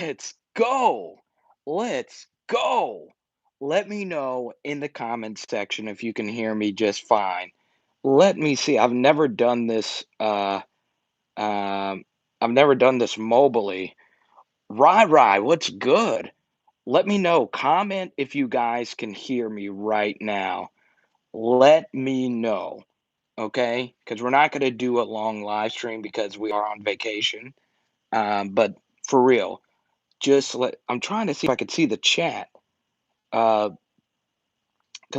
Let's go. Let's go. Let me know in the comments section if you can hear me just fine. Let me see. Um, I've never done this mobily. Rye, what's good? Let me know. Comment if you guys can hear me right now. Let me know, okay? Because we're not going to do a long live stream because we are on vacation. But for real, I'm trying to see if I could see the chat because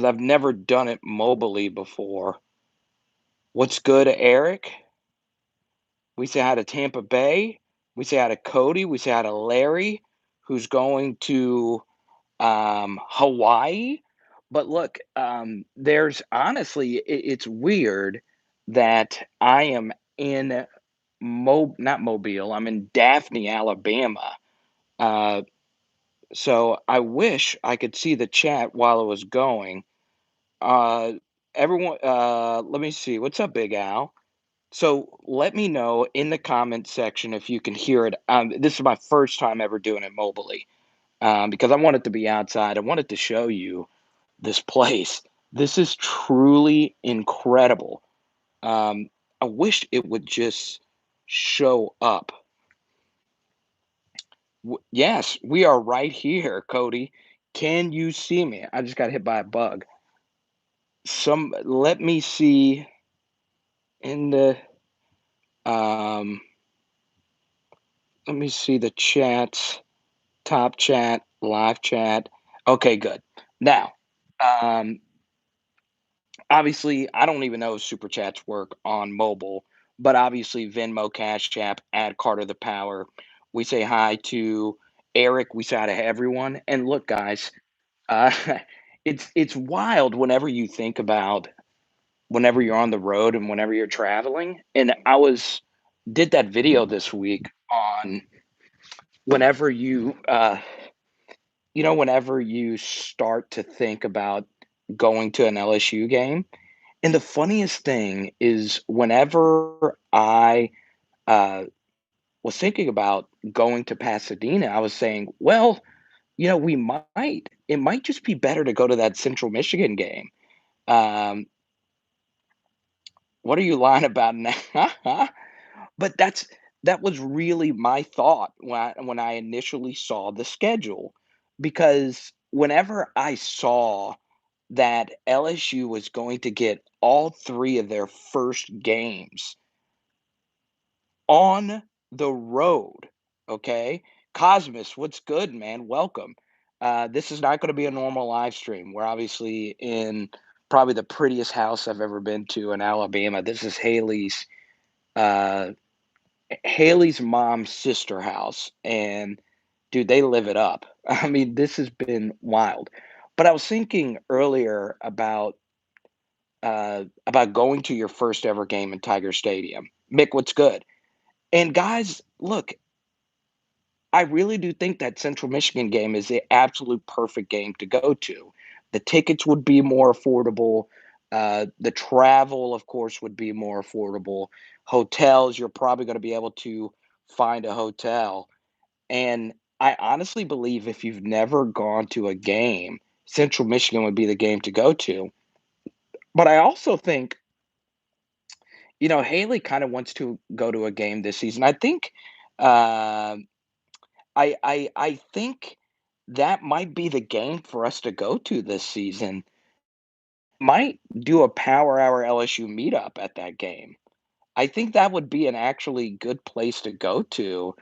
I've never done it mobily before. What's good, Eric? We say hi to Tampa Bay. We say hi to Cody. We say hi to Larry, who's going to Hawaii. But look, there's honestly, it's weird that I am in not Mobile. I'm in Daphne, Alabama. Uh, so I wish I could see the chat while it was going. Uh, everyone, let me see. What's up, Big Al? So let me know in the comment section if you can hear it. This is my first time ever doing it mobily because I wanted to be outside. I wanted to show you this place. This is truly incredible. Um, I wish it would just show up. Yes, we are right here, Cody. Can you see me? I just got hit by a bug. Let me see in the um let me see the chats, top chat, live chat. Okay, good. Now, um obviously, I don't even know if super chats work on mobile, but obviously Venmo, Cash App, add Carter the Power. We say hi to Eric. We say hi to everyone. And look, guys, uh, it's wild whenever you think about whenever you're on the road and whenever you're traveling. And I was did that video this week on whenever whenever you start to think about going to an LSU game. And the funniest thing is whenever I was thinking about going to Pasadena, I was saying, well, it might just be better to go to that Central Michigan game. Um, what are you lying about now? But that was really my thought when I initially saw the schedule, because whenever I saw that LSU was going to get all 3 of their first games on the road, okay? Cosmos, what's good, man? Welcome. This is not gonna be a normal live stream. We're obviously in probably the prettiest house I've ever been to in Alabama. This is uh Haley's mom's sister house, and dude, they live it up. I mean, this has been wild. But I was thinking earlier about going to your first ever game in Tiger Stadium. Mick, what's good? And guys, look, I really do think that Central Michigan game is the absolute perfect game to go to. The tickets would be more affordable. The travel, of course, would be more affordable. Hotels, you're probably going to be able to find a hotel. And I honestly believe if you've never gone to a game, Central Michigan would be the game to go to. But I also think, Haley kind of wants to go to a game this season. I think uh, I think that might be the game for us to go to this season. Might do a Power Hour LSU meetup at that game. I think that would be an actually good place to go to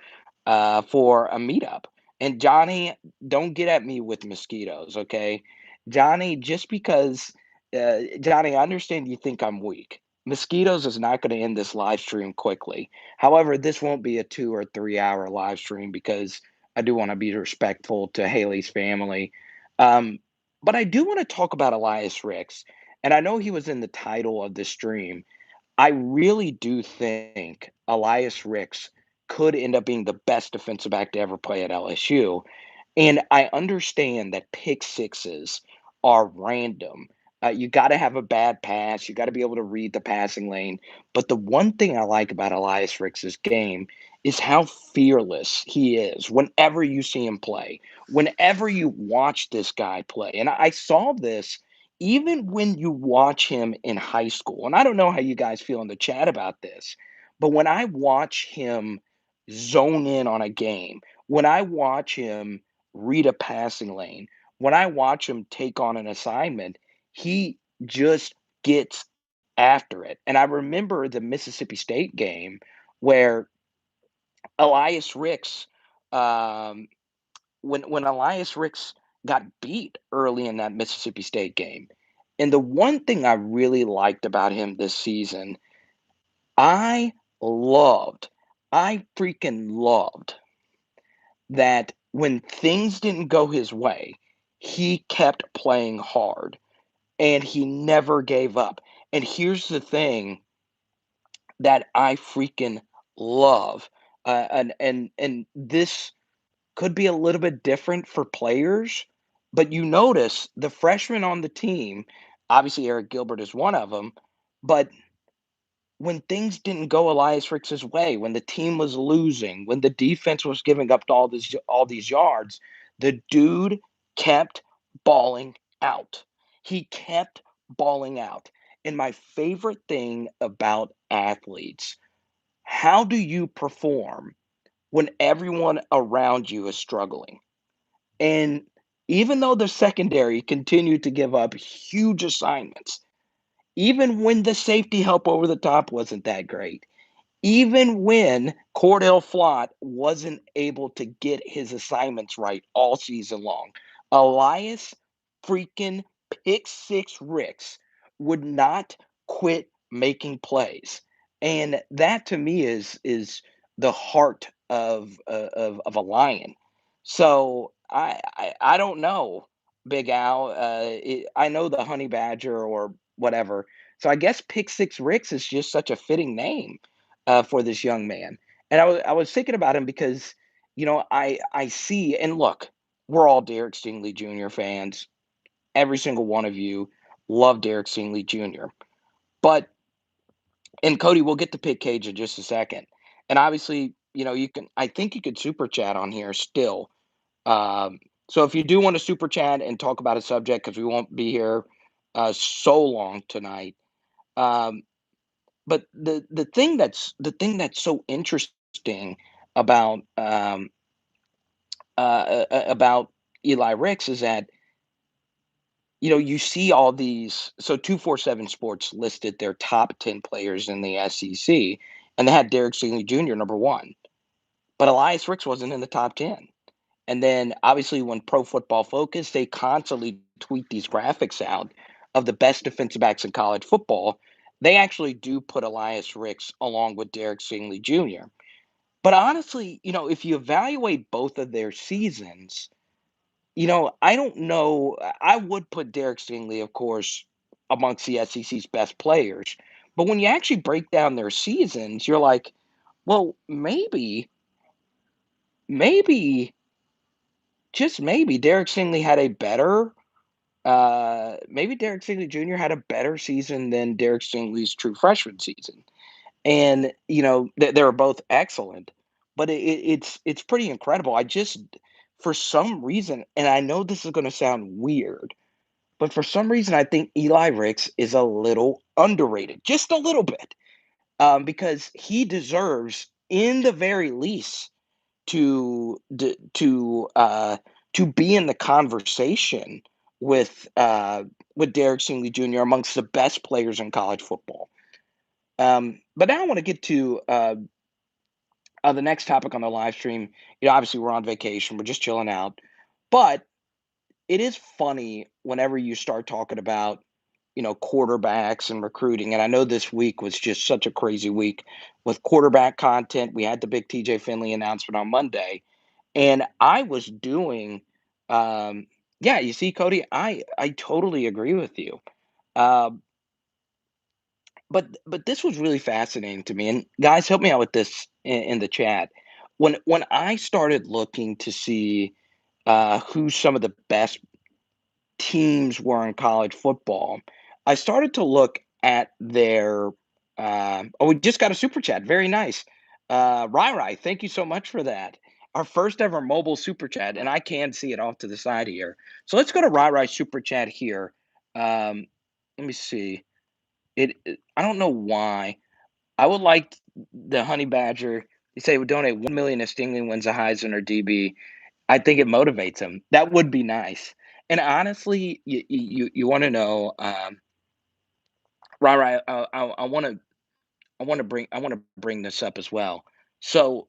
for a meetup. And Johnny, don't get at me with mosquitoes, okay? Johnny, just because, Johnny, I understand you think I'm weak. Mosquitoes is not going to end this live stream quickly. However, this won't be a 2 or 3 hour live stream because I do want to be respectful to Haley's family. Um, but I do want to talk about Elias Ricks. And I know he was in the title of this stream. I really do think Elias Ricks could end up being the best defensive back to ever play at LSU. And I understand that pick sixes are random. You got to have a bad pass. You got to be able to read the passing lane. But the one thing I like about Elias Ricks's game is how fearless he is whenever you see him play, whenever you watch this guy play. And I saw this even when you watch him in high school. And I don't know how you guys feel in the chat about this, but when I watch him zone in on a game, when I watch him read a passing lane, when I watch him take on an assignment, he just gets after it. And I remember the Mississippi State game where Elias Ricks, um, when Elias Ricks got beat early in that Mississippi State game. And the one thing I really liked about him this season, I loved, I freaking loved that when things didn't go his way, he kept playing hard and he never gave up. And here's the thing that I freaking love, and this could be a little bit different for players, but you notice the freshmen on the team. Obviously, Eric Gilbert is one of them, but when things didn't go Elias Ricks's way, when the team was losing, when the defense was giving up all these yards, the dude kept balling out. He kept balling out. And my favorite thing about athletes, how do you perform when everyone around you is struggling? And even though the secondary continued to give up huge assignments, even when the safety help over the top wasn't that great, even when Cordell Flott wasn't able to get his assignments right all season long, Elias freaking Pick Six Ricks would not quit making plays, and that to me is the heart of a lion. So I don't know, Big Al. I know the Honey Badger or whatever. So I guess Pick Six Ricks is just such a fitting name for this young man. And I was thinking about him because, I see and look, we're all Derek Stingley Jr. fans. Every single one of you love Derek Stingley Jr. But and Cody, we'll get to Pick Cage in just a second. And obviously, you can. I think you could super chat on here still. So if you do want to super chat and talk about a subject, because we won't be here so long tonight. Um, but the thing that's so interesting about about Eli Ricks is that you see all these. So 247 Sports listed their top 10 players in the SEC, and they had Derek Stingley Jr. number one, but Elias Ricks wasn't in the top 10. And then obviously when Pro Football Focus, they constantly tweet these graphics out of the best defensive backs in college football. They actually do put Elias Ricks along with Derek Stingley Jr. But honestly, if you evaluate both of their seasons, I don't know. I would put Derek Stingley, of course, amongst the SEC's best players. But when you actually break down their seasons, you're like, well, maybe, just maybe Derek Stingley had a better maybe Derek Stingley Jr. had a better season than Derek Stingley's true freshman season. And they were both excellent, but it's pretty incredible. I just, for some reason, and I know this is going to sound weird, but for some reason I think Eli Ricks is a little underrated, just a little bit, because he deserves, in the very least, to d to be in the conversation with Derek Stingley Jr. amongst the best players in college football. But now I wanna get to, the next topic on the live stream. Obviously, we're on vacation, we're just chilling out, but it is funny whenever you start talking about, quarterbacks and recruiting, and I know this week was just such a crazy week with quarterback content. We had the big TJ Finley announcement on Monday, and I was doing, yeah, you see, Cody, I totally agree with you. Um, but this was really fascinating to me. And guys, help me out with this in the chat. When I started looking to see who some of the best teams were in college football, I started to look at their. Oh, we just got a super chat. Very nice. Rai, thank you so much for that. Our first ever mobile super chat, and I can see it off to the side here. So let's go to Rai super chat here. Um, let me see. I don't know why. I would like the Honey Badger. You say would donate 1 million if Stingley wins a Heisman or DB. I think it motivates him. That would be nice. And honestly, you want to know, Rara, I want to bring this up as well. So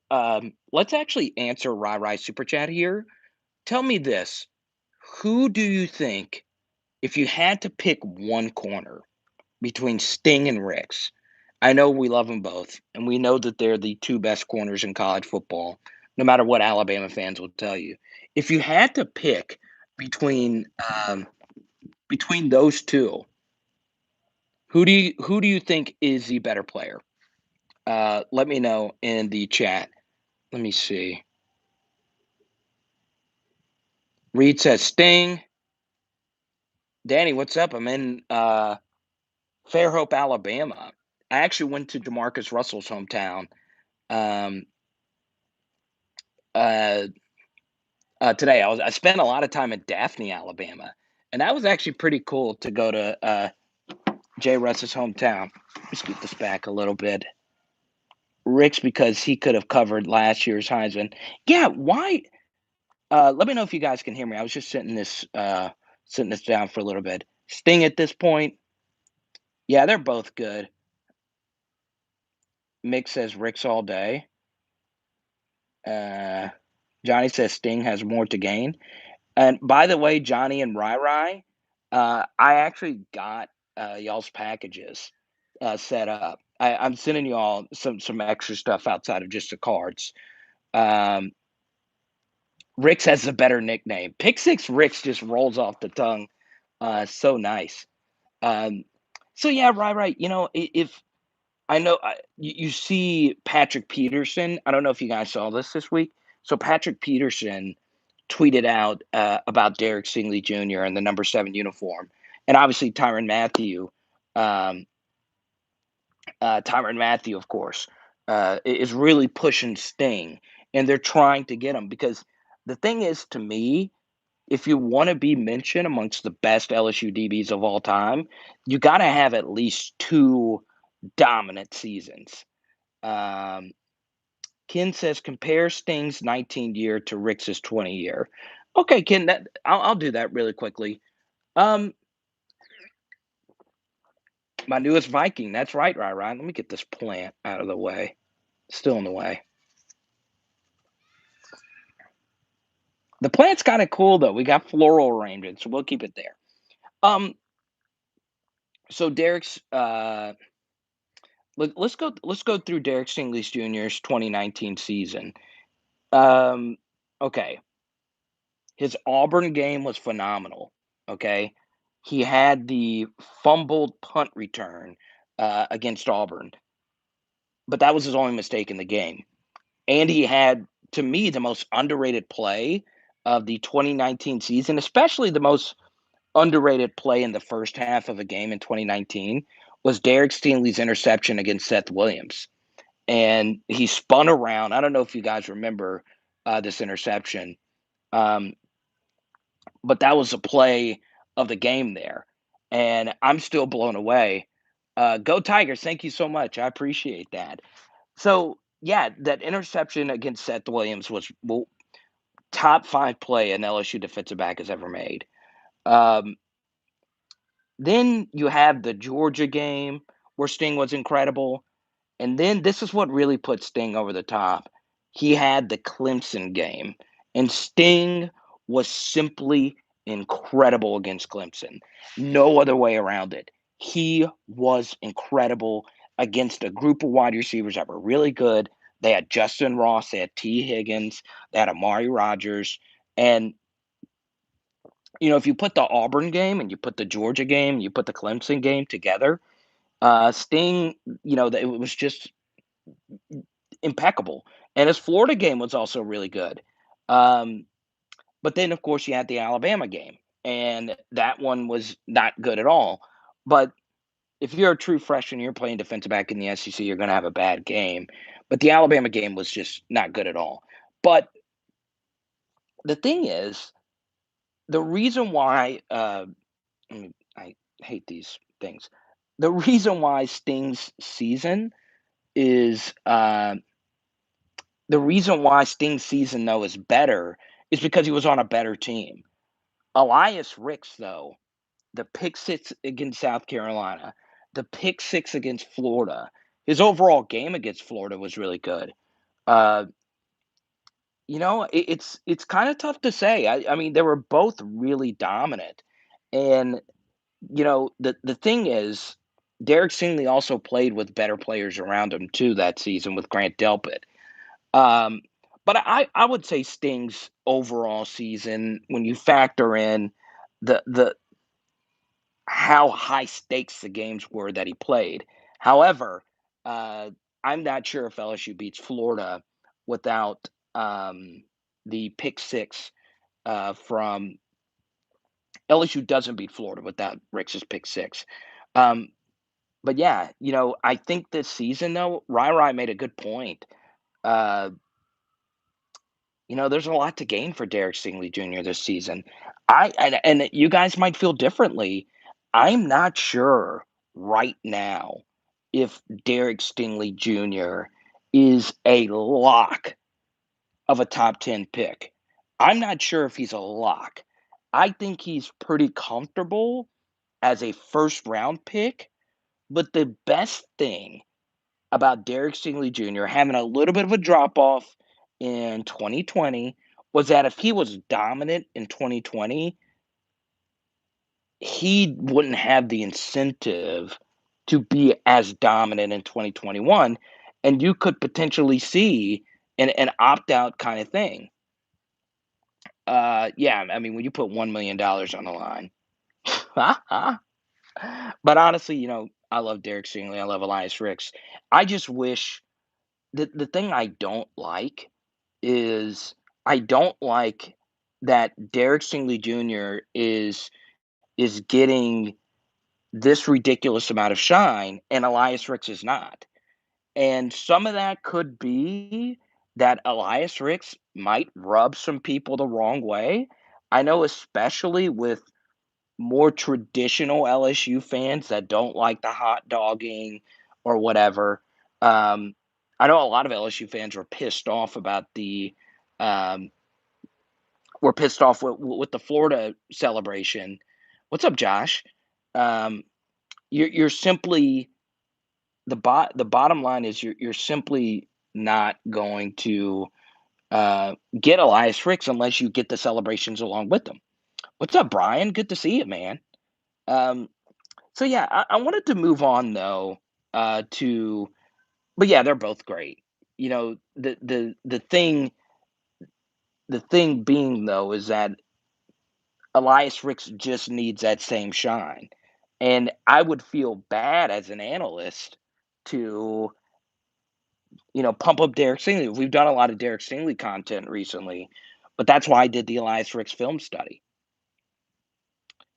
let's actually answer Rai super chat here. Tell me this: who do you think, if you had to pick one corner between Sting and Ricks? I know we love them both, and we know that they're the two best corners in college football, no matter what Alabama fans will tell you. If you had to pick between um, between those two, who do you think is the better player? Let me know in the chat. Let me see. Reed says Sting. Danny, what's up? I'm in Fairhope, Alabama. I actually went to Jamarcus Russell's hometown um, uh, today. I spent a lot of time in Daphne, Alabama, and that was actually pretty cool to go to Jay Russ's hometown. Let me scoot this back a little bit. Rick's because he could have covered last year's Heisman. Yeah, why? Let me know if you guys can hear me. I was just sitting this down for a little bit. Sting at this point, yeah, they're both good. Mick says Rick's all day. Uh, Johnny says Sting has more to gain. And by the way, Johnny and Rai, I actually got y'all's packages set up. I'm sending you all some extra stuff outside of just the cards. Um, Ricks has a better nickname. Pick Six Ricks just rolls off the tongue. So nice. Um, so yeah, right. You know, if I know you see Patrick Peterson. I don't know if you guys saw this week. So Patrick Peterson tweeted out about Derek Stingley Jr. and the number 7 uniform, and obviously um, Tyrann Matthew, of course, is really pushing Sting, and they're trying to get him because the thing is, to me, if you want to be mentioned amongst the best LSU DBs of all time, you got to have at least two dominant seasons. Um, Ken says compare Sting's 19 year to Rick's 20 year. Okay, Ken, I'll do that really quickly. Um, my newest Viking. That's right. Let me get this plant out of the way. Still in the way. The plant's kind of cool though. We got floral arrangements, so we'll keep it there. Um, so Derek's let's go through Derek Stingley Jr.'s 2019 season. Um, okay, his Auburn game was phenomenal. Okay, he had the fumbled punt return against Auburn, but that was his only mistake in the game. And he had, to me, the most underrated play of the 2019 season, especially the most underrated play in the first half of a game in 2019 was Derek Stingley's interception against Seth Williams. And he spun around. I don't know if you guys remember this interception, um, but that was a play of the game there. And I'm still blown away. Go Tigers. Thank you so much. I appreciate that. So, yeah, that interception against Seth Williams was top 5 play an LSU defensive back has ever made. Um, then you have the Georgia game where Sting was incredible. And then this is what really put Sting over the top. He had the Clemson game, and Sting was simply incredible against Clemson. No other way around it. He was incredible against a group of wide receivers that were really good. They had Justin Ross, they had T. Higgins, they had Amari Rogers. And, if you put the Auburn game and you put the Georgia game, you put the Clemson game together, Sting, it was just impeccable. And his Florida game was also really good. Um, but then, of course, you had the Alabama game. and that one was not good at all. But if you're a true freshman, you're playing defensive back in the SEC, you're going to have a bad game. But the Alabama game was just not good at all. But the thing is, the reason why I hate these things. The reason why Sting's season is the reason why Sting's season though is better is because he was on a better team. Elias Ricks though, the pick six against South Carolina, the pick six against Florida, his overall game against Florida was really good. Uh, it's kind of tough to say. I mean, they were both really dominant, and the thing is, Derek Stingley also played with better players around him too that season with Grant Delpit. Um, but I would say Sting's overall season, when you factor in the how high stakes the games were that he played. However, uh, I'm not sure if LSU beats Florida without the pick six from LSU doesn't beat Florida without Ricks's pick six. Um, but yeah, I think this season though, Rai made a good point. Uh, there's a lot to gain for Derek Stingley Jr. this season. And you guys might feel differently. I'm not sure right now if Derek Stingley Jr. is a lock of a top 10 pick. I'm not sure if he's a lock. I think he's pretty comfortable as a first round pick, but the best thing about Derek Stingley Jr. having a little bit of a drop off in 2020 was that if he was dominant in 2020, he wouldn't have the incentive to be as dominant in 2021. And you could potentially see an opt out kind of thing. Yeah, I mean, when you put $1 million on the line, but honestly, I love Derek Stingley. I love Elias Ricks. I just wish the thing I don't like is I don't like that Derek Stingley Jr. is getting this ridiculous amount of shine and Elias Ricks is not. And some of that could be that Elias Ricks might rub some people the wrong way. I know especially with more traditional LSU fans that don't like the hot dogging or whatever. Um, I know a lot of LSU fans were pissed off about um, with the Florida celebration. What's up, Josh? Um, you're simply the bottom line is you're simply not going to get Elias Ricks unless you get the celebrations along with them. What's up, Brian? Good to see you, man. Um, So yeah, I wanted to move on though, to but yeah, they're both great. The thing being though is that Elias Ricks just needs that same shine. And I would feel bad as an analyst to, pump up Derek Stingley. We've done a lot of Derek Stingley content recently, but that's why I did the Elias Ricks film study.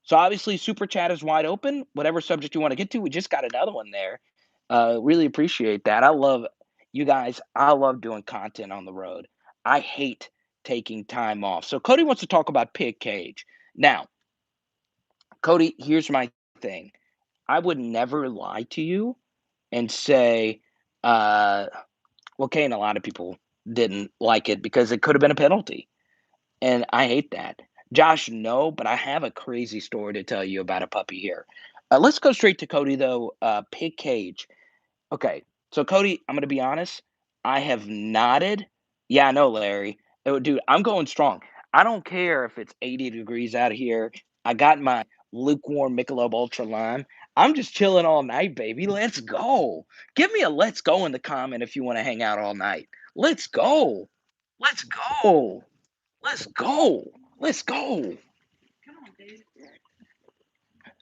So obviously, super chat is wide open. Whatever subject you want to get to, we just got another one there. Really appreciate that. I love you guys. I love doing content on the road. I hate taking time off. So Cody wants to talk about pig cage. Now, Cody, here's my thing. I would never lie to you and say, uh, well, Kane, a lot of people didn't like it because it could have been a penalty. And I hate that. Josh, no, but I have a crazy story to tell you about a puppy here. Let's go straight to Cody, though. Pig cage. Okay, so Cody, I'm gonna be honest. I have nodded. Yeah, I know, Larry. Oh, dude, I'm going strong. I don't care if it's 80 degrees out here. I got my lukewarm Michelob Ultra Lime. I'm just chilling all night, baby. Let's go. Give me a let's go in the comment if you want to hang out all night. Let's go. Let's go. Let's go. Let's go.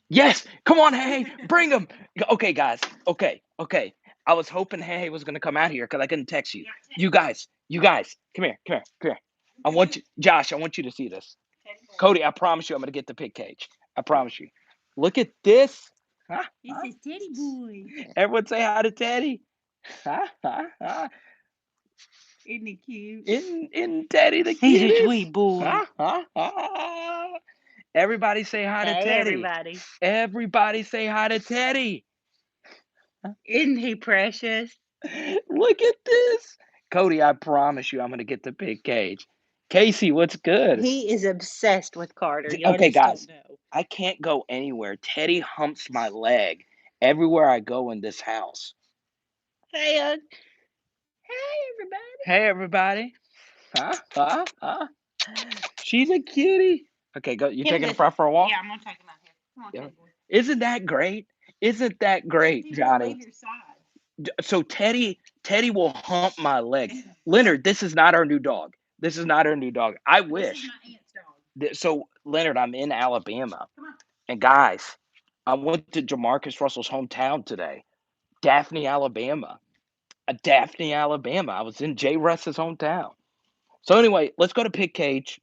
Yes, come on, hey, bring him. Okay, guys. Okay, okay. I was hoping Hey was gonna come out here because I couldn't text you. You guys, come here, come here, come here. I want you, Josh. I want you to see this. Cody, I promise you I'm going to get the pig cage. I promise you. Look at this. Huh? It says Teddy Boy. Everyone say hi to Teddy. Huh? Isn't he cute? In Teddy the He's a cutest. sweet boy. Everybody say hi to Hey, Teddy. everybody. Everybody say hi to Teddy. Isn't he precious? Look at this. Cody, I promise you I'm going to get the pig cage. Casey, what's good? He is obsessed with Carter. Y'all Okay, just guys, don't know. I can't go anywhere. Teddy humps my leg everywhere I go in this house. Hey, everybody. Hey, everybody. She's a kitty. Okay, go. You taking her for a walk? Yeah, I'm gonna take him out here. Come on, Yeah. Teddy boy. Isn't that great? Isn't that great, He's gonna leave Johnny? your side. So Teddy will hump my leg. Leonard, this is not our new dog. This is not our new dog. I This is wish. my aunt's dog. So Leonard, I'm in Alabama, Come on. and guys, I went to Jamarcus Russell's hometown today, Daphne, Alabama. Daphne, Alabama. I was in Jay Russ's hometown. So anyway, let's go to Pig Cage.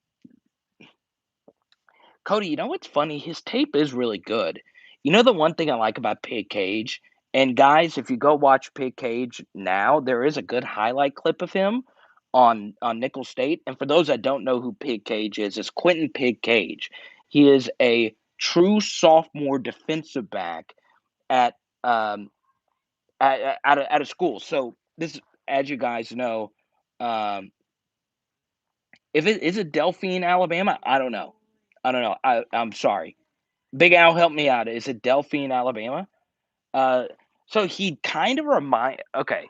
Cody, you know what's funny? His tape is really good. You know the one thing I like about Pig Cage, and guys, if you go watch Pig Cage now, there is a good highlight clip of him on Nickel State. And for those that don't know who Pig Cage is, it's Quentin Pig Cage. He is a true sophomore defensive back at um at a school. So this, as you guys know, um, if it is it Delphine, Alabama, I don't know. I don't know. I'm sorry. Big Al, help me out. Is it Delphine, Alabama? Uh, so he kind of remind. Okay,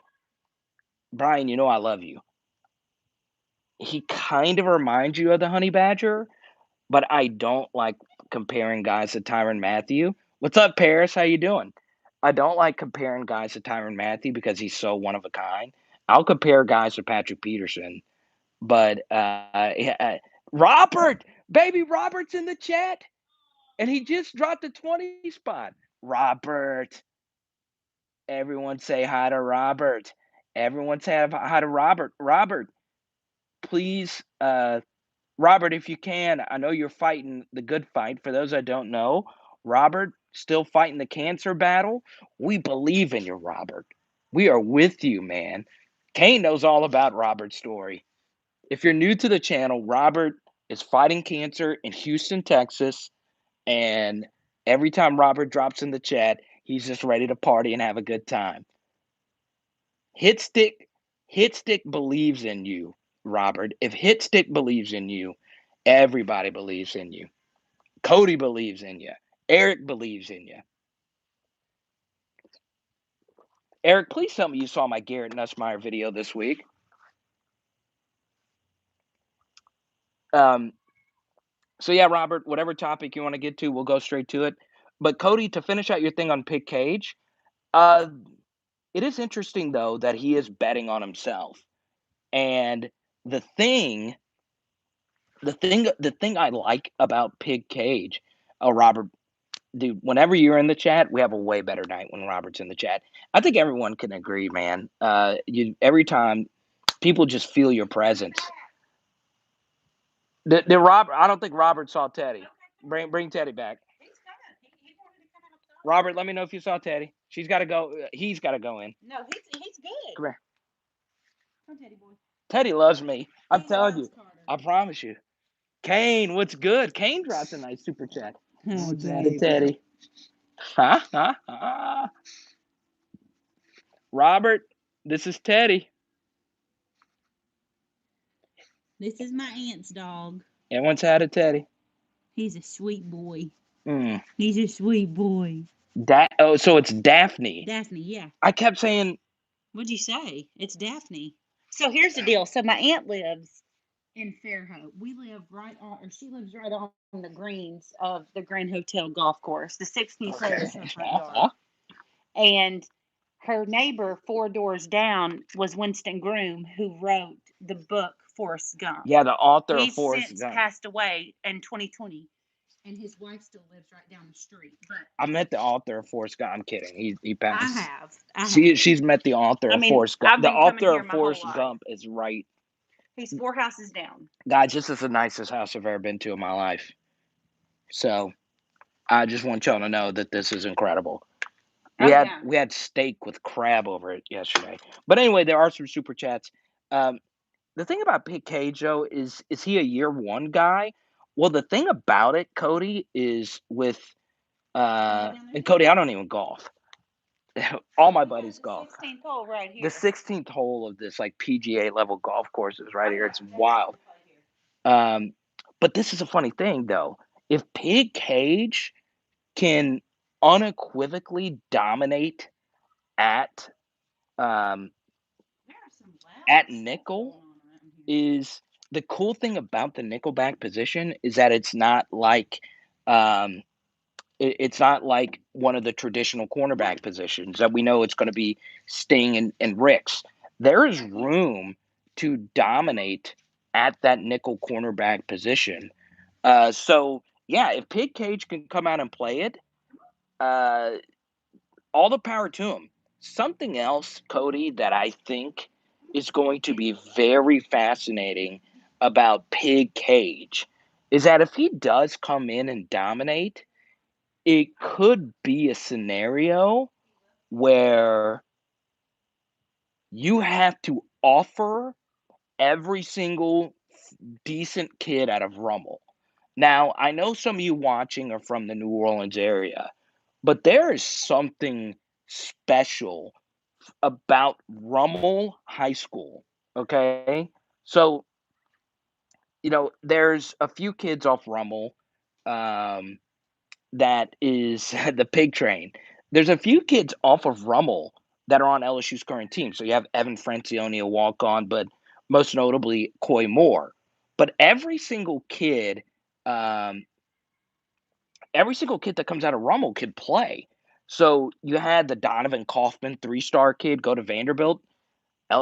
Brian, you know I love you. He kind of reminds you of the Honey Badger, but I don't like comparing guys to Tyrann Mathieu. What's up, Paris? How you doing? I don't like comparing guys to Tyrann Mathieu because he's so one of a kind. I'll compare guys to Patrick Peterson, but Robert, baby Robert's in the chat, and he just dropped the 20 spot. Robert, everyone say hi to Robert. Everyone say hi to Robert. Robert, please, Robert, if you can, I know you're fighting the good fight. For those that don't know, Robert still fighting the cancer battle. We believe in you, Robert. We are with you, man. Kane knows all about Robert's story. If you're new to the channel, Robert is fighting cancer in Houston, Texas, and every time Robert drops in the chat, he's just ready to party and have a good time. Hitstick, Hitstick believes in you, Robert. If Hitstick believes in you, everybody believes in you. Cody believes in you. Eric believes in you. Eric, please tell me you saw my Garrett Nussmeyer video this week. Um, so yeah, Robert, whatever topic you want to get to, we'll go straight to it. But Cody, to finish out your thing on Pig Cage, uh, it is interesting though that he is betting on himself. And the thing the thing I like about Pig Cage, oh Robert, dude, whenever you're in the chat, we have a way better night when Robert's in the chat. I think everyone can agree, man. You every time people just feel your presence. The Robert, I don't think Robert saw Teddy. Bring Teddy back. Robert, let me know if you saw Teddy. She's got to go. He's got to go in. No, he's good. Come here. Come, Teddy boy. Teddy loves me. I'm He telling loves you. Carter. I promise you. Kane, what's good? Kane drops a nice super chat. Oh, What's that, Teddy? Robert, this is Teddy. This is my aunt's dog. Everyone's had a Teddy. He's a sweet boy. Mm. He's a sweet boy. So it's Daphne. Daphne, yeah. I kept saying. What'd you say? It's Daphne. So here's the deal. So my aunt lives in Fairhope. We live right on, or she lives right on the greens of the Grand Hotel golf course. The 16th hole is her front yard. And her neighbor 4 doors down was Winston Groom, who wrote the book Forrest Gump. Yeah, the author of He's Forrest since Gump. passed away in 2020, and his wife still lives right down the street. But I met the author of Forrest Gump. I'm kidding. He passed. I have. She's met the author of Forrest Gump. I've The been coming author here of my whole Forrest life. Gump is right. He's 4 houses down. Guys, this is the nicest house I've ever been to in my life. So I just want y'all to know that this is incredible. Oh, We had yeah. we had steak with crab over it yesterday. But anyway, there are some super chats. Um, the thing about Big Cage though is he a year one guy? Well, the thing about it, Cody, is with Wanna go down there and again? Cody, I don't even golf. All my We got buddies the golf. 16th hole right The here. 16th hole of this like PGA level golf course is right Oh, here. yeah. It's They love wild. to play here. Um, but this is a funny thing though. If Pig Cage can unequivocally dominate at um, There are some loud at stuff nickel, going on around here. is the cool thing about the nickelback position is that um, it's not like one of the traditional cornerback positions that we know it's going to be Sting and Ricks. There is Right here. room to dominate at that nickel cornerback position. So yeah, if Pig Cage can come out and play it, uh, all the power to him. Something else, Cody, that I think is going to be very fascinating about Pig Cage is that if he does come in and dominate, it could be a scenario where you have to offer every single decent kid out of Rummel. Now, I know some of you watching are from the New Orleans area, but there is something special about Rummel High School. Okay. So, there's a few kids off Rummel um, that is the pig train. There's a few kids off of Rummel that are on LSU's current team. So you have Evan Francione, a walk on, but most notably Coy Moore. But um, every single kid that comes out of Rummel could play. So you had the Donovan Kaufman 3-star kid go to Vanderbilt. I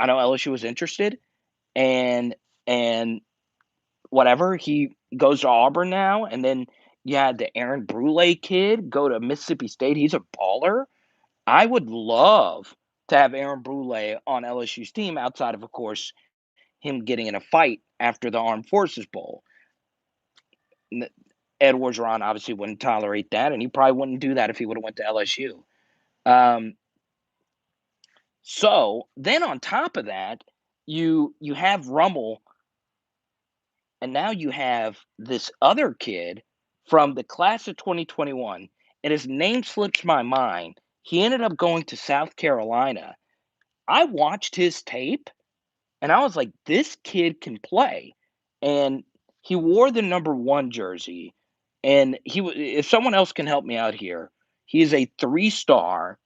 know LSU was interested, and and whatever he goes to Auburn now, and then you had the Aaron Brule kid go to Mississippi State. He's a baller. I would love to have Aaron Brule on LSU's team outside of course, him getting in a fight after the Armed Forces Bowl. Ed Orgeron obviously wouldn't tolerate that, and he probably wouldn't do that if he would have went to LSU. Um, so then on top of that, you have Rummel, and now you have this other kid from the class of 2021, and his name slips my mind. He ended up going to South Carolina. I watched his tape, and I was like, this kid can play. And he wore the number one jersey. And if someone else can help me out here, he is a 3-star.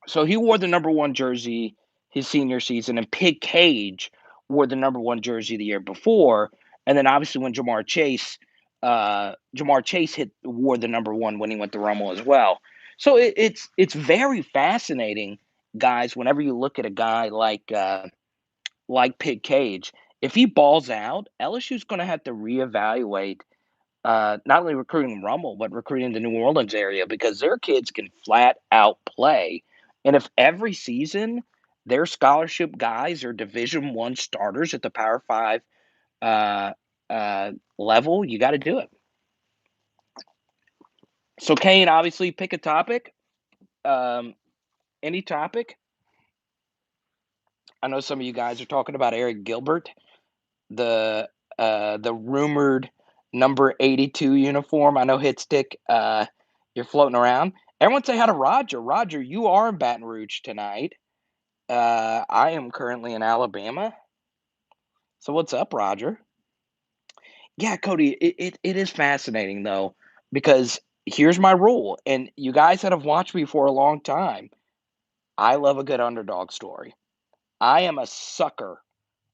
So he wore the number one jersey his senior season, and Pig Cage wore the number one jersey the year before. And then obviously when Jamar Chase hit wore the number one when he went to Rummel as well. So it's very fascinating, guys. Whenever you look at a guy like Pig Cage, if he balls out, LSU's going to have to reevaluate not only recruiting Rummel, but recruiting the New Orleans area because their kids can flat out play. And if every season their scholarship guys are Division One starters at the Power Five uh, level, you got to do it. So, Kane, obviously, pick a topic. Um, any topic. I know some of you guys are talking about Eric Gilbert, the rumored number 82 uniform. I know Hitstick, you're floating around. Everyone say hi to Roger. Roger, you are in Baton Rouge tonight. I am currently in Alabama. So what's up, Roger? Yeah, Cody, it is fascinating though, because here's my rule, and you guys that have watched me for a long time, I love a good underdog story. I am a sucker.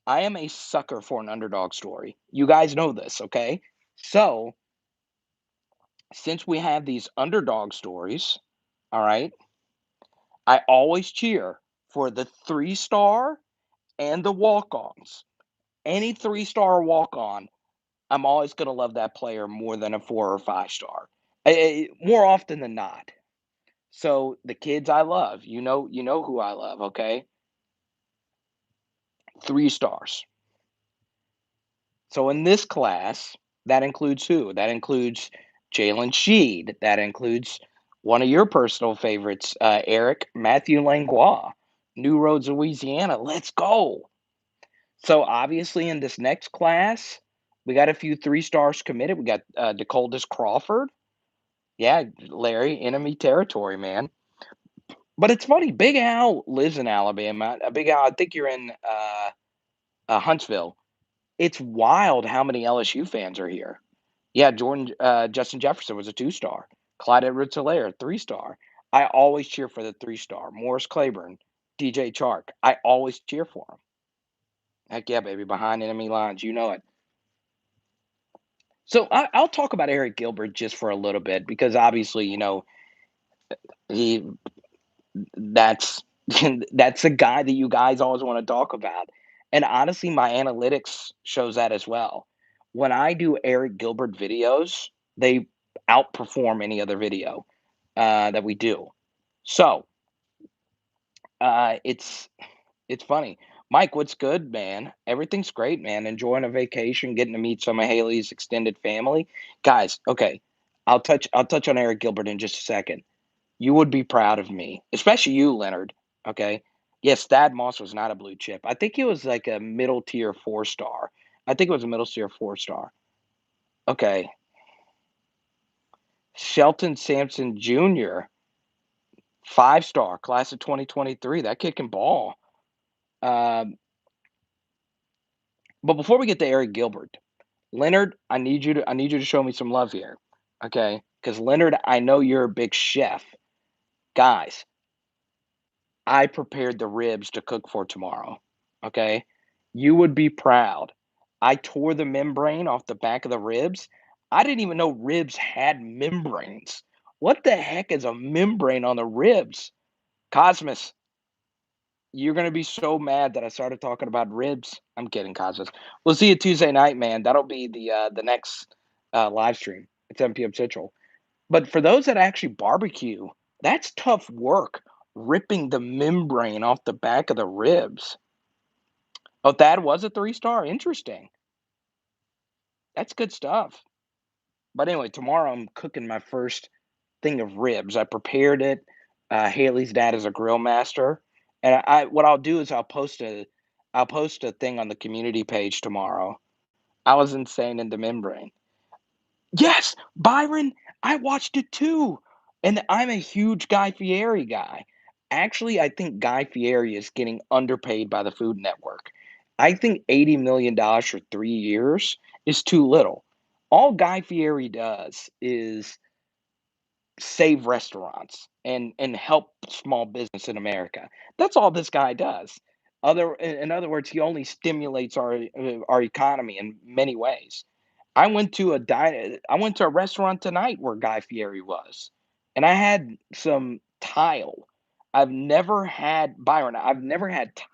I am a sucker for an underdog story. You guys know this, okay? So since we have these underdog stories, all right, I always cheer for the 3-star and the walk ons. Any 3-star walk on, I'm always going to love that player more than a 4 or 5-star, more often than not. So the kids I love, you know who I love, okay? 3 stars. So in this class, that includes who? That includes Jalen Sheed. That includes one of your personal favorites, Eric Matthew Langlois, New Roads, Louisiana. Let's go. So obviously in this next class, we got a few 3 stars committed. We got DeColdis Crawford. Yeah, Larry, enemy territory, man. But it's funny, Big Al lives in Alabama. Big Al, I think you're in Huntsville. It's wild how many LSU fans are here. Yeah, Justin Jefferson was a 2 star. Clyde Edwards-Helaire, 3 star. I always cheer for the 3 star. Morris Claiborne, DJ Chark. I always cheer for him. Heck yeah, baby, behind enemy lines, you know it. So I'll talk about Eric Gilbert just for a little bit because obviously, he that's that's the guy that you guys always want to talk about. And honestly, my analytics shows that as well. When I do Eric Gilbert videos, they outperform any other video that we do. So it's funny. Mike, what's good, man? Everything's great, man. Enjoying a vacation, getting to meet some of Haley's extended family. Guys, okay. I'll touch on Eric Gilbert in just a second. You would be proud of me, especially you, Leonard. Okay. Yes, Thad Moss was not a blue chip. I think he was like a middle tier 4 star. I think it was a middle tier 4 star. Okay. Shelton Sampson Jr., 5 star, class of 2023. That kid can ball. Um, but before we get to Eric Gilbert, Leonard, I need you to show me some love here. Okay. Because Leonard, I know you're a big chef. Guys, I prepared the ribs to cook for tomorrow. Okay. You would be proud. I tore the membrane off the back of the ribs. I didn't even know ribs had membranes. What the heck is a membrane on the ribs? Cosmos, you're gonna be so mad that I started talking about ribs. I'm kidding, Cosmos. We'll see you Tuesday night, man. That'll be the next live stream at 10 p.m. Central. But for those that actually barbecue, that's tough work ripping the membrane off the back of the ribs. Oh, that was a 3 star? Interesting. That's good stuff. But anyway, tomorrow I'm cooking my first thing of ribs. I prepared it. Haley's dad is a grill master, and what I'll do is I'll post a thing on the community page tomorrow. I was insane in the membrane. Yes, Byron, I watched it too. And I'm a huge Guy Fieri guy. Actually, I think Guy Fieri is getting underpaid by the Food Network. I think $80 million for 3 years is too little. All Guy Fieri does is save restaurants and help small business in America. That's all this guy does. In other words, he only stimulates our economy in many ways. I went to a restaurant tonight where Guy Fieri was, and I had some tile. I've never had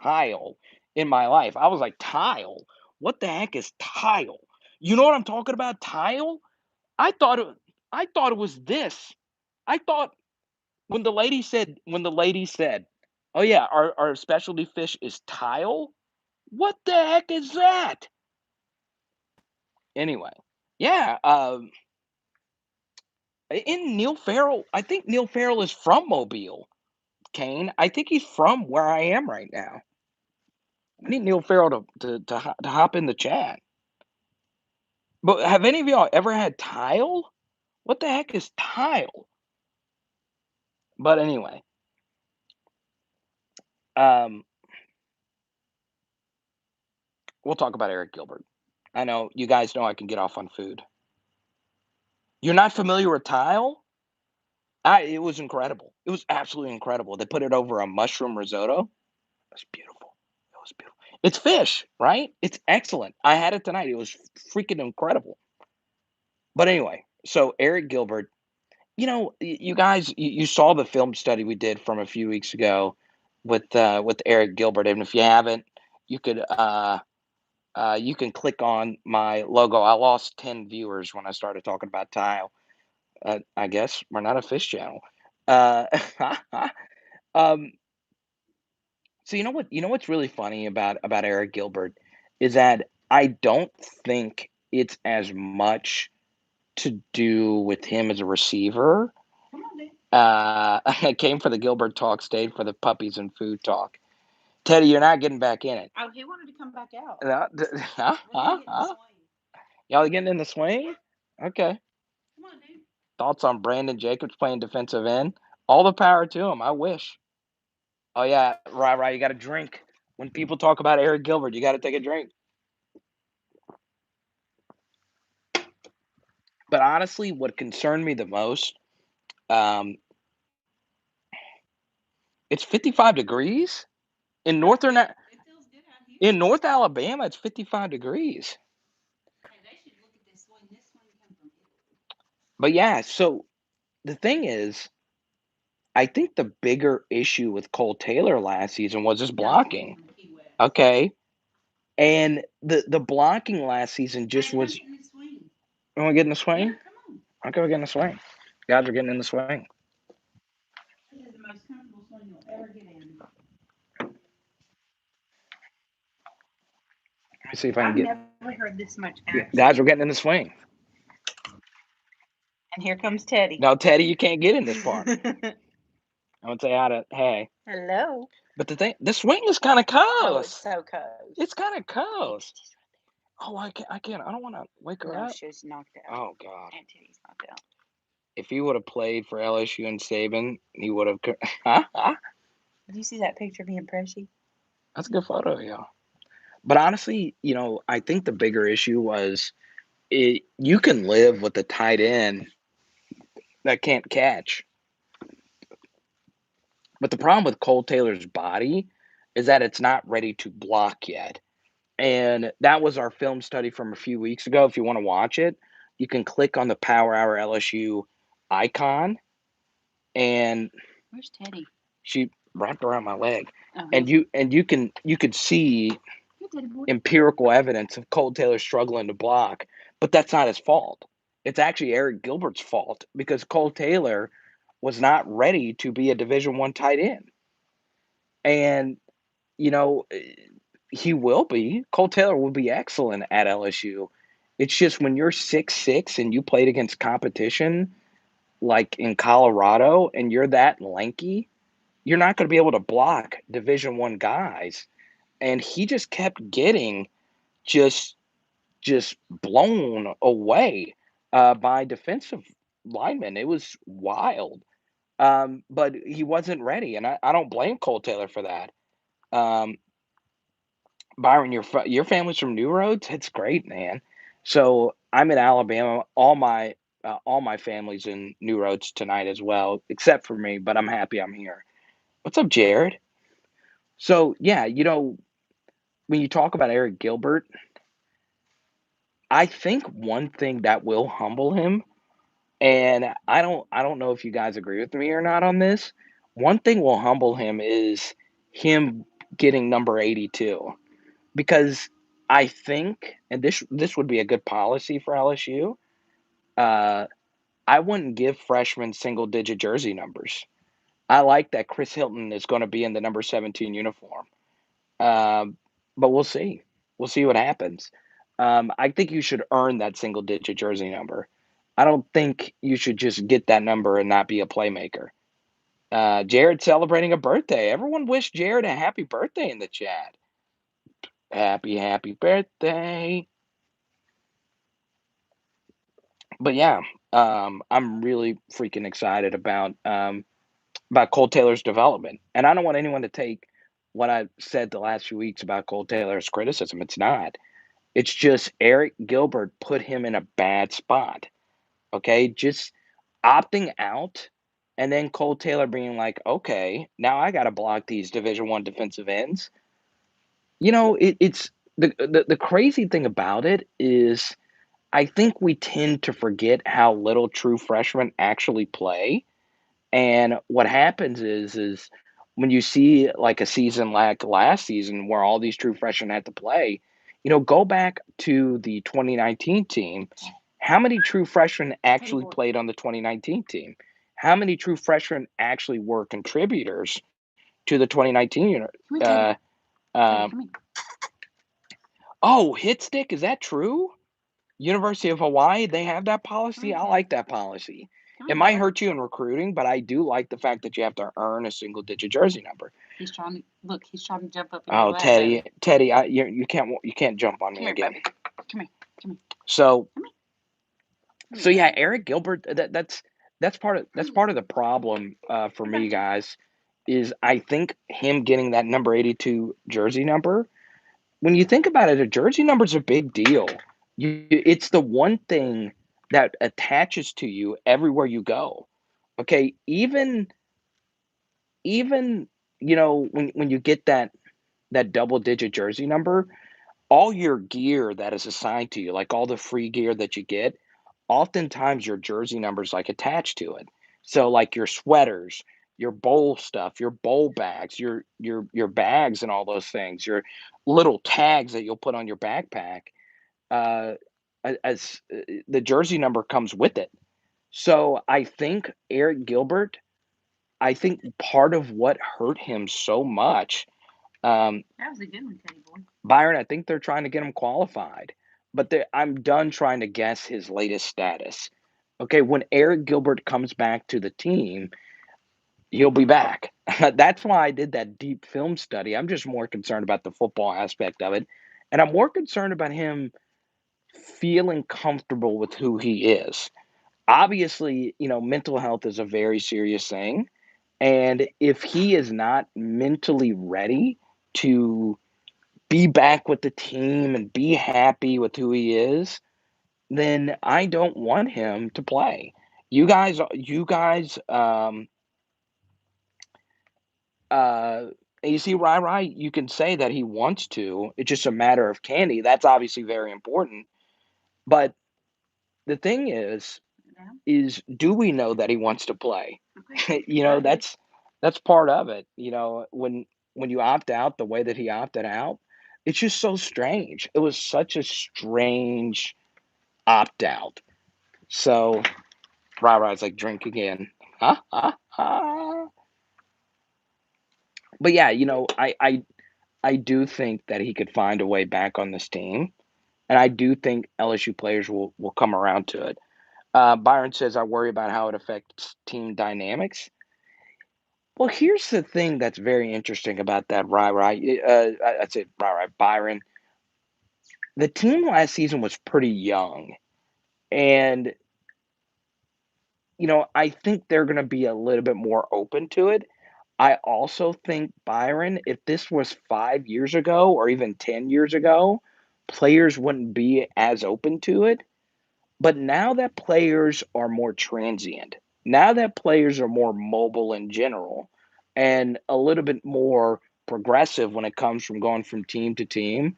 tile in my life. I was like, "Tile? What the heck is tile?" You know what I'm talking about? Tile? I thought it I thought it was this. I thought when the lady said, "Oh yeah, our specialty fish is tile." What the heck is that? Anyway, yeah, in Neil Farrell, I think Neil Farrell is from Mobile, Kane. I think he's from where I am right now. I need Neil Farrell to hop in the chat. But have any of y'all ever had tile? What the heck is tile? But anyway, um, we'll talk about Eric Gilbert. I know you guys know I can get off on food. You're not familiar with tile? It was incredible. It was absolutely incredible. They put it over a mushroom risotto. It was beautiful. It was beautiful. It's fish, right? It's excellent. I had it tonight. It was freaking incredible. But anyway, so Eric Gilbert, you guys, you saw the film study we did from a few weeks ago with Eric Gilbert, and if you haven't, you could you can click on my logo. I lost 10 viewers when I started talking about tile. I guess we're not a fish channel. Uh, um, So you know what's really funny about Eric Gilbert is that I don't think it's as much to do with him as a receiver. Come on, dude. I came for the Gilbert talk, stayed for the puppies and food talk. Teddy, you're not getting back in it. Oh, he wanted to come back out. Huh? We're gonna Huh? get in the Huh? swing. Y'all getting in the swing? Okay. Come on, dude. Thoughts on Brandon Jacobs playing defensive end? All the power to him. I wish. Oh yeah, right. You got to drink. When people talk about Eric Gilbert, you got to take a drink. But honestly, what concerned me the most, um, it's 55 degrees in Oh, northern it feels good out here. in North Alabama. It's 55 degrees. Hey, they should look at this swing. This swing come from Italy. But yeah, so the thing is, I think the bigger issue with Cole Taylor last season was his No, it came blocking. from Key West. Okay, and the blocking last season just Hey, come was. get in this swing. Want to get in the Yeah, swing? come on. Okay, we're getting in the swing. Guys are getting in the swing. This is the most comfortable swing you'll ever get in. Let me see if I can I've get. never heard this much Yeah, action. guys, we're getting in the swing. And here comes Teddy. Now, Teddy, you can't get in this part. I would say hi to hey. Hello. But the swing is kind of Oh, it's close. so close. It's kind of Look, close. she's Oh, I can't. I can't. I don't want to wake right her there. No, up. she's knocked out. Oh God. Aunt Teddy's knocked out. If he would have played for LSU and Saban, he would have. Huh? Did you see that picture of me and Pressy? That's a good photo, yeah. But honestly, I think the bigger issue was you can live with a tight end that can't catch. But the problem with Cole Taylor's body is that it's not ready to block yet. And that was our film study from a few weeks ago. If you want to watch it, you can click on the Power Hour LSU icon, and Where's Teddy? she wrapped around my leg. Uh-huh. And you could see Hey, Teddy boy. empirical evidence of Cole Taylor struggling to block, but that's not his fault. It's actually Eric Gilbert's fault because Cole Taylor was not ready to be a Division One tight end. And you know, he will be. Cole Taylor will be excellent at LSU. It's just when you're 6'6" and you played against competition like in Colorado and you're that lanky, you're not going to be able to block Division One guys. And he just kept getting just just blown away by defensive linemen. It was wild. But he wasn't ready, and I don't blame Cole Taylor for that. Um, Byron, your family's from New Roads? It's great, man. So I'm in Alabama. All my family's in New Roads tonight as well, except for me. But I'm happy I'm here. What's up, Jared? So yeah, when you talk about Eric Gilbert, I think one thing that will humble him, and I don't know if you guys agree with me or not on this. One thing will humble him is him getting number 82. Because I think, and this would be a good policy for LSU. Uh, I wouldn't give freshmen single digit jersey numbers. I like that Chris Hilton is going to be in the number 17 uniform. Um, but we'll see. We'll see what happens. I think you should earn that single digit jersey number. I don't think you should just get that number and not be a playmaker. Jared celebrating a birthday. Everyone wish Jared a happy birthday in the chat. Happy birthday. But yeah, I'm really freaking excited about Cole Taylor's development, and I don't want anyone to take what I've said the last few weeks about Cole Taylor as criticism. It's not. It's just Eric Gilbert put him in a bad spot. Okay, just opting out, and then Cole Taylor being like, "Okay, now I got to block these Division One defensive ends." It's the crazy thing about it is I think we tend to forget how little true freshmen actually play. And what happens is when you see like a season like last season where all these true freshmen had to play, go back to the 2019 team. How many true freshmen Teddy actually boy. played on the 2019 team? How many true freshmen actually were contributors to the 2019 Come here, Teddy. uh, Teddy, uh, come here. oh, hit stick, is that true? University of Hawaii, they have that Come policy? here, I Teddy. like that policy. Come It here, might boy. hurt you in recruiting, but I do like the fact that you have to earn a single digit jersey number. He's trying to look. He's trying to jump up in your Oh, lap, baby. Teddy, you can't jump on Come me here, again. baby. Come here. Come here. So Come here. Come so here, yeah, baby. Eric Gilbert. That's part of the problem for Here, me, baby. guys. Is I think him getting that number 82 jersey number. When you think about it, a jersey number is a big deal. It's the one thing that attaches to you everywhere you go. Okay, even when you get that double digit jersey number, all your gear that is assigned to you, like all the free gear that you get, oftentimes your jersey number's like attached to it. So like your sweaters, your bowl stuff, your bowl bags, your bags and all those things, your little tags that you'll put on your backpack, uh, as the jersey number comes with it. So I think Eric Gilbert, I think part of what hurt him so much, um, That was a good one, Teddy boy. Byron, I think they're trying to get him qualified, but I'm done trying to guess his latest status. Okay, when Eric Gilbert comes back to the team, he'll be back. That's why I did that deep film study. I'm just more concerned about the football aspect of it, and I'm more concerned about him feeling comfortable with who he is. Obviously, mental health is a very serious thing, and if he is not mentally ready to be back with the team and be happy with who he is, then I don't want him to play. Uh, you see, right, you can say that he wants to. It's just a matter of can he. That's obviously very important. But the thing Yeah. is, do we know that he wants to play? Okay. you Go know, ahead. that's part of it. When you opt out the way that he opted out, it's just so strange. It was such a strange opt out. So Rah-Rah's like, drink again. Ha, ha, ha. But yeah, I do think that he could find a way back on this team. And I do think LSU players will come around to it. Byron says, I worry about how it affects team dynamics. Well, here's the thing that's very interesting about that, Rah-Rah. I said, Rah-Rah, Byron. The team last season was pretty young. And I think they're going to be a little bit more open to it. I also think, Byron, if this was 5 years ago or even 10 years ago, players wouldn't be as open to it. But now that players are more transient, now that players are more mobile in general, and a little bit more progressive when it comes from going from team to team,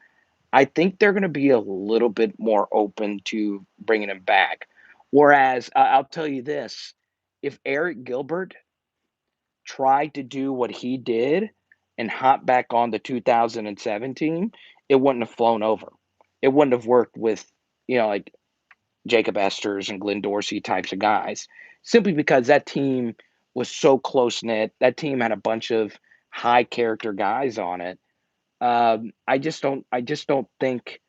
I think they're going to be a little bit more open to bringing him back. Whereas I'll tell you this, if Eric Gilbert tried to do what he did and hop back on the 2017, it wouldn't have flown over. It wouldn't have worked with, like Jacob Esters and Glenn Dorsey types of guys, simply because that team was so close knit. That team had a bunch of high character guys on it. I just don't think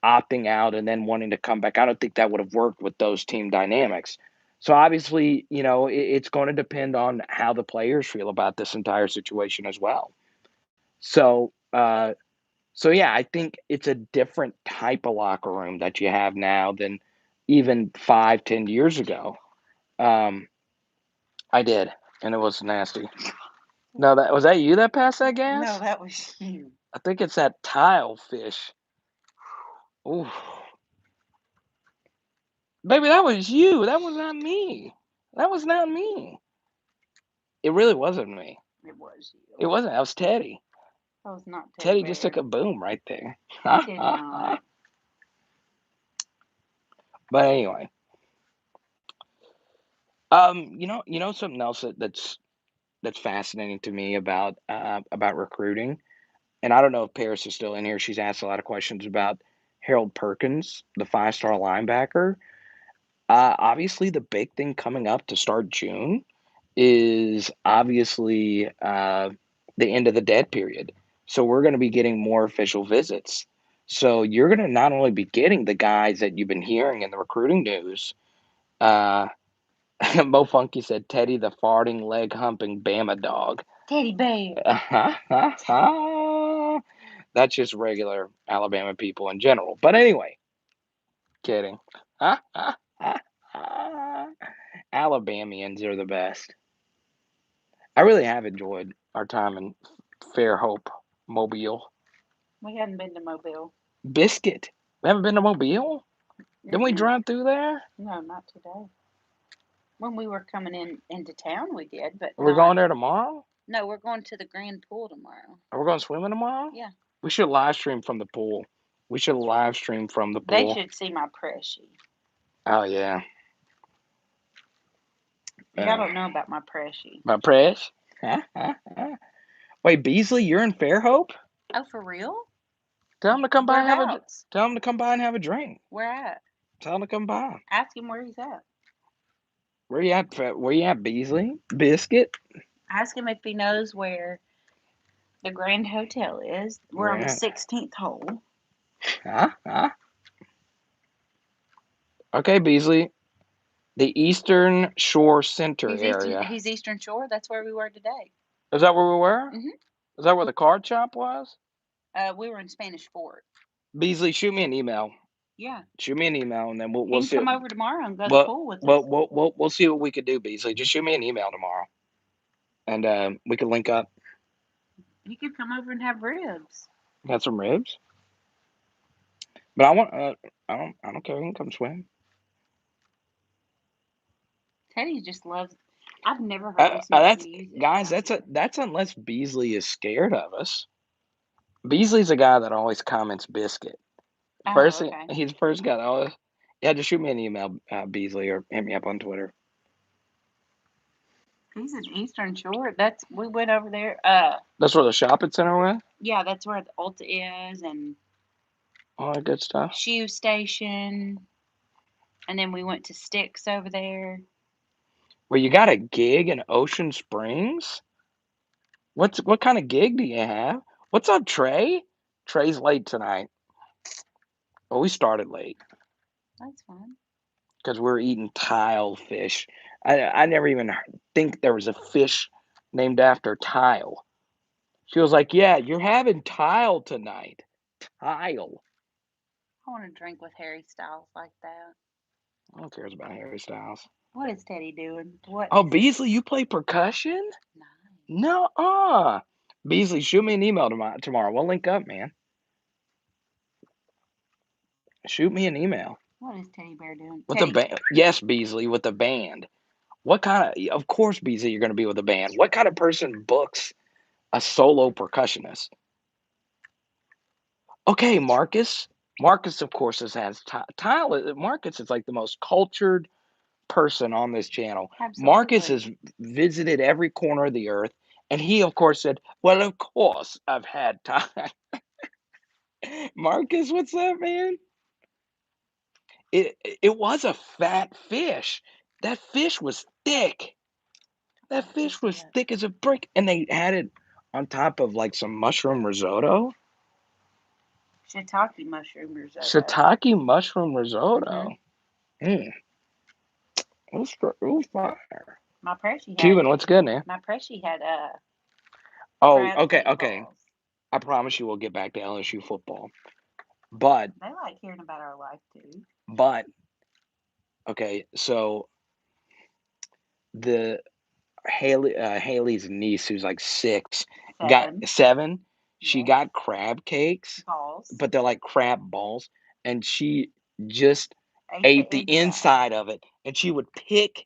opting out and then wanting to come back. I don't think that would have worked with those team dynamics. So obviously, it's going to depend on how the players feel about this entire situation as well. So yeah, I think it's a different type of locker room that you have now than even 5, 10 years ago. Um, I did, and it was nasty. No, that you that passed that No, gas? that was you. I think it's that tile fish. Ooh, baby, that was you. That was not me. That was not me. It really wasn't me. It was It you. wasn't. That was Teddy. That was not Teddy Teddy just took Bear. a boom right there. He did not. But anyway, something else that's fascinating to me about recruiting, and I don't know if Paris is still in here. She's asked a lot of questions about Harold Perkins, the five-star linebacker. Obviously, the big thing coming up to start June is obviously the end of the dead period. So we're going to be getting more official visits. So you're going to not only be getting the guys that you've been hearing in the recruiting news. Uh, Mo Funky said Teddy the farting leg humping Bama dog. Teddy bear. That's just regular Alabama people in general. But anyway, kidding. Alabamians are the best. I really have enjoyed our time in Fairhope, Mobile. We hadn't been to Mobile. Biscuit. We haven't been to Mobile? Didn't we Mm-mm. drive through there? No, not today. When we were coming into town, we did, but We're not. going there tomorrow? No, we're going to the Grand Pool tomorrow. Are we going swimming tomorrow? Yeah. We should live stream from the pool. We should live stream from the They pool. should see my Preshie. Oh, yeah. Y'all don't know about my Preshie. My press? Wait, Beasley, you're in Fairhope? Oh, for real? Tell him to come by and have a Whereabouts? tell him to come by and have a drink. Where at? Tell him to come by. Ask him where he's at. Where you at? Where you at, Beasley? Biscuit? Ask him if he knows where the Grand Hotel is. We're on the Where 16th hole. at? Okay, Beasley. The Eastern Shore Center area. He's Eastern Shore. That's where we were today. Is that where we were? Mhm. Is that where the card shop was? We were in Spanish Fort. Beasley, shoot me an email. Yeah. Shoot me an email, and then He we'll can see. come over tomorrow and go to the Well, pool with us. we'll see what we could do, Beasley. Just shoot me an email tomorrow, and we can link up. He could come over and have ribs. Got some ribs, but I want. I don't care. We can come swim. Teddy just loves. I've never heard this much That's music. guys. That's unless Beasley is scared of us. Beasley's a guy that always comments biscuit. Oh, okay. He's the first guy that always. Yeah, just shoot me an email, Beasley, or hit me up on Twitter. He's in Eastern Shore. We went over there. That's where the shopping center went. Yeah, that's where the Ulta is and All that good stuff. Shoe Station, and then we went to Sticks over there. Well, you got a gig in Ocean Springs? What kind of gig do you have? What's up, Trey? Trey's late tonight. Well, we started late That's fun. because we're eating tile fish. I never even think there was a fish named after Tile. She was like, "Yeah, you're having Tile tonight." Tile. I want to drink with Harry Styles like that. I don't care about Harry Styles. What is Teddy doing? What Oh, is Beasley, you play percussion? Nice. No, Beasley, shoot me an email tomorrow. We'll link up, man. Shoot me an email. What is Teddy Bear doing? With the Teddy. band. Yes, Beasley, with the band. What kind of course, Beasley, you're going to be with a band. What kind of person books a solo percussionist? Okay, Marcus. Marcus, of course, has Tyler. Marcus is like the most cultured person on this channel. Absolutely. Marcus has visited every corner of the earth, and he, of course, said, "Well, of course, I've had time." Marcus, what's up, man? It was a fat fish. That fish was thick. That fish was thick as a brick, and they had it on top of like some mushroom risotto. Shiitake mushroom risotto. Shiitake mushroom risotto. Mm. It was fire. My Preshie had. Cuban, what's good, man? My Preshie had Oh, crab okay. meatballs. I promise you we'll get back to LSU football. But they like hearing about our life too. But okay, so the Haley's niece, who's like 6, got 7. She got crab cakes, balls, but they're like crab balls, and she just ate the inside of it, and she would pick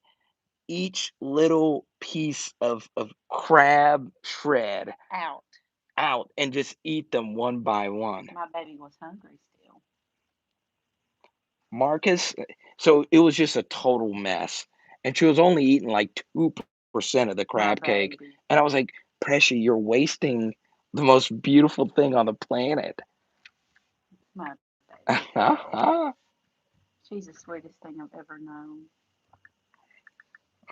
each little piece of crab shred out and just eat them one by one. My baby was hungry still. Marcus, so it was just a total mess, and she was only eating like 2% of the crab cake, and I was like, "Pressure, you're wasting the most beautiful thing on the planet." My baby. She's the sweetest thing I've ever known.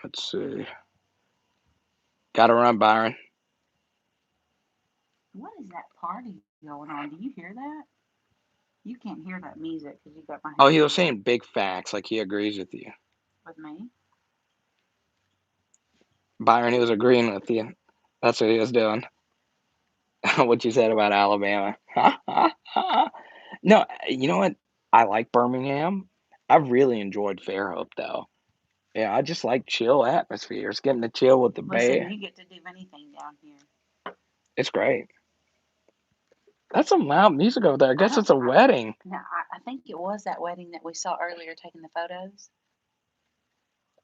Let's see. Got to run, Byron. What is that party going on? Do you hear that? You can't hear that music because you got my Oh, he was headphones on. saying big facts, like he agrees with you. With me? Byron, he was agreeing with you. That's what he was doing. What you said about Alabama. No, you know what? I like Birmingham. I've really enjoyed Fairhope, though. Yeah, I just like chill atmospheres, getting to chill with the Listen, bear. you get to do anything down here. It's great. That's some loud music over there. I I guess don't. it's a wedding. No, I think it was that wedding that we saw earlier taking the photos.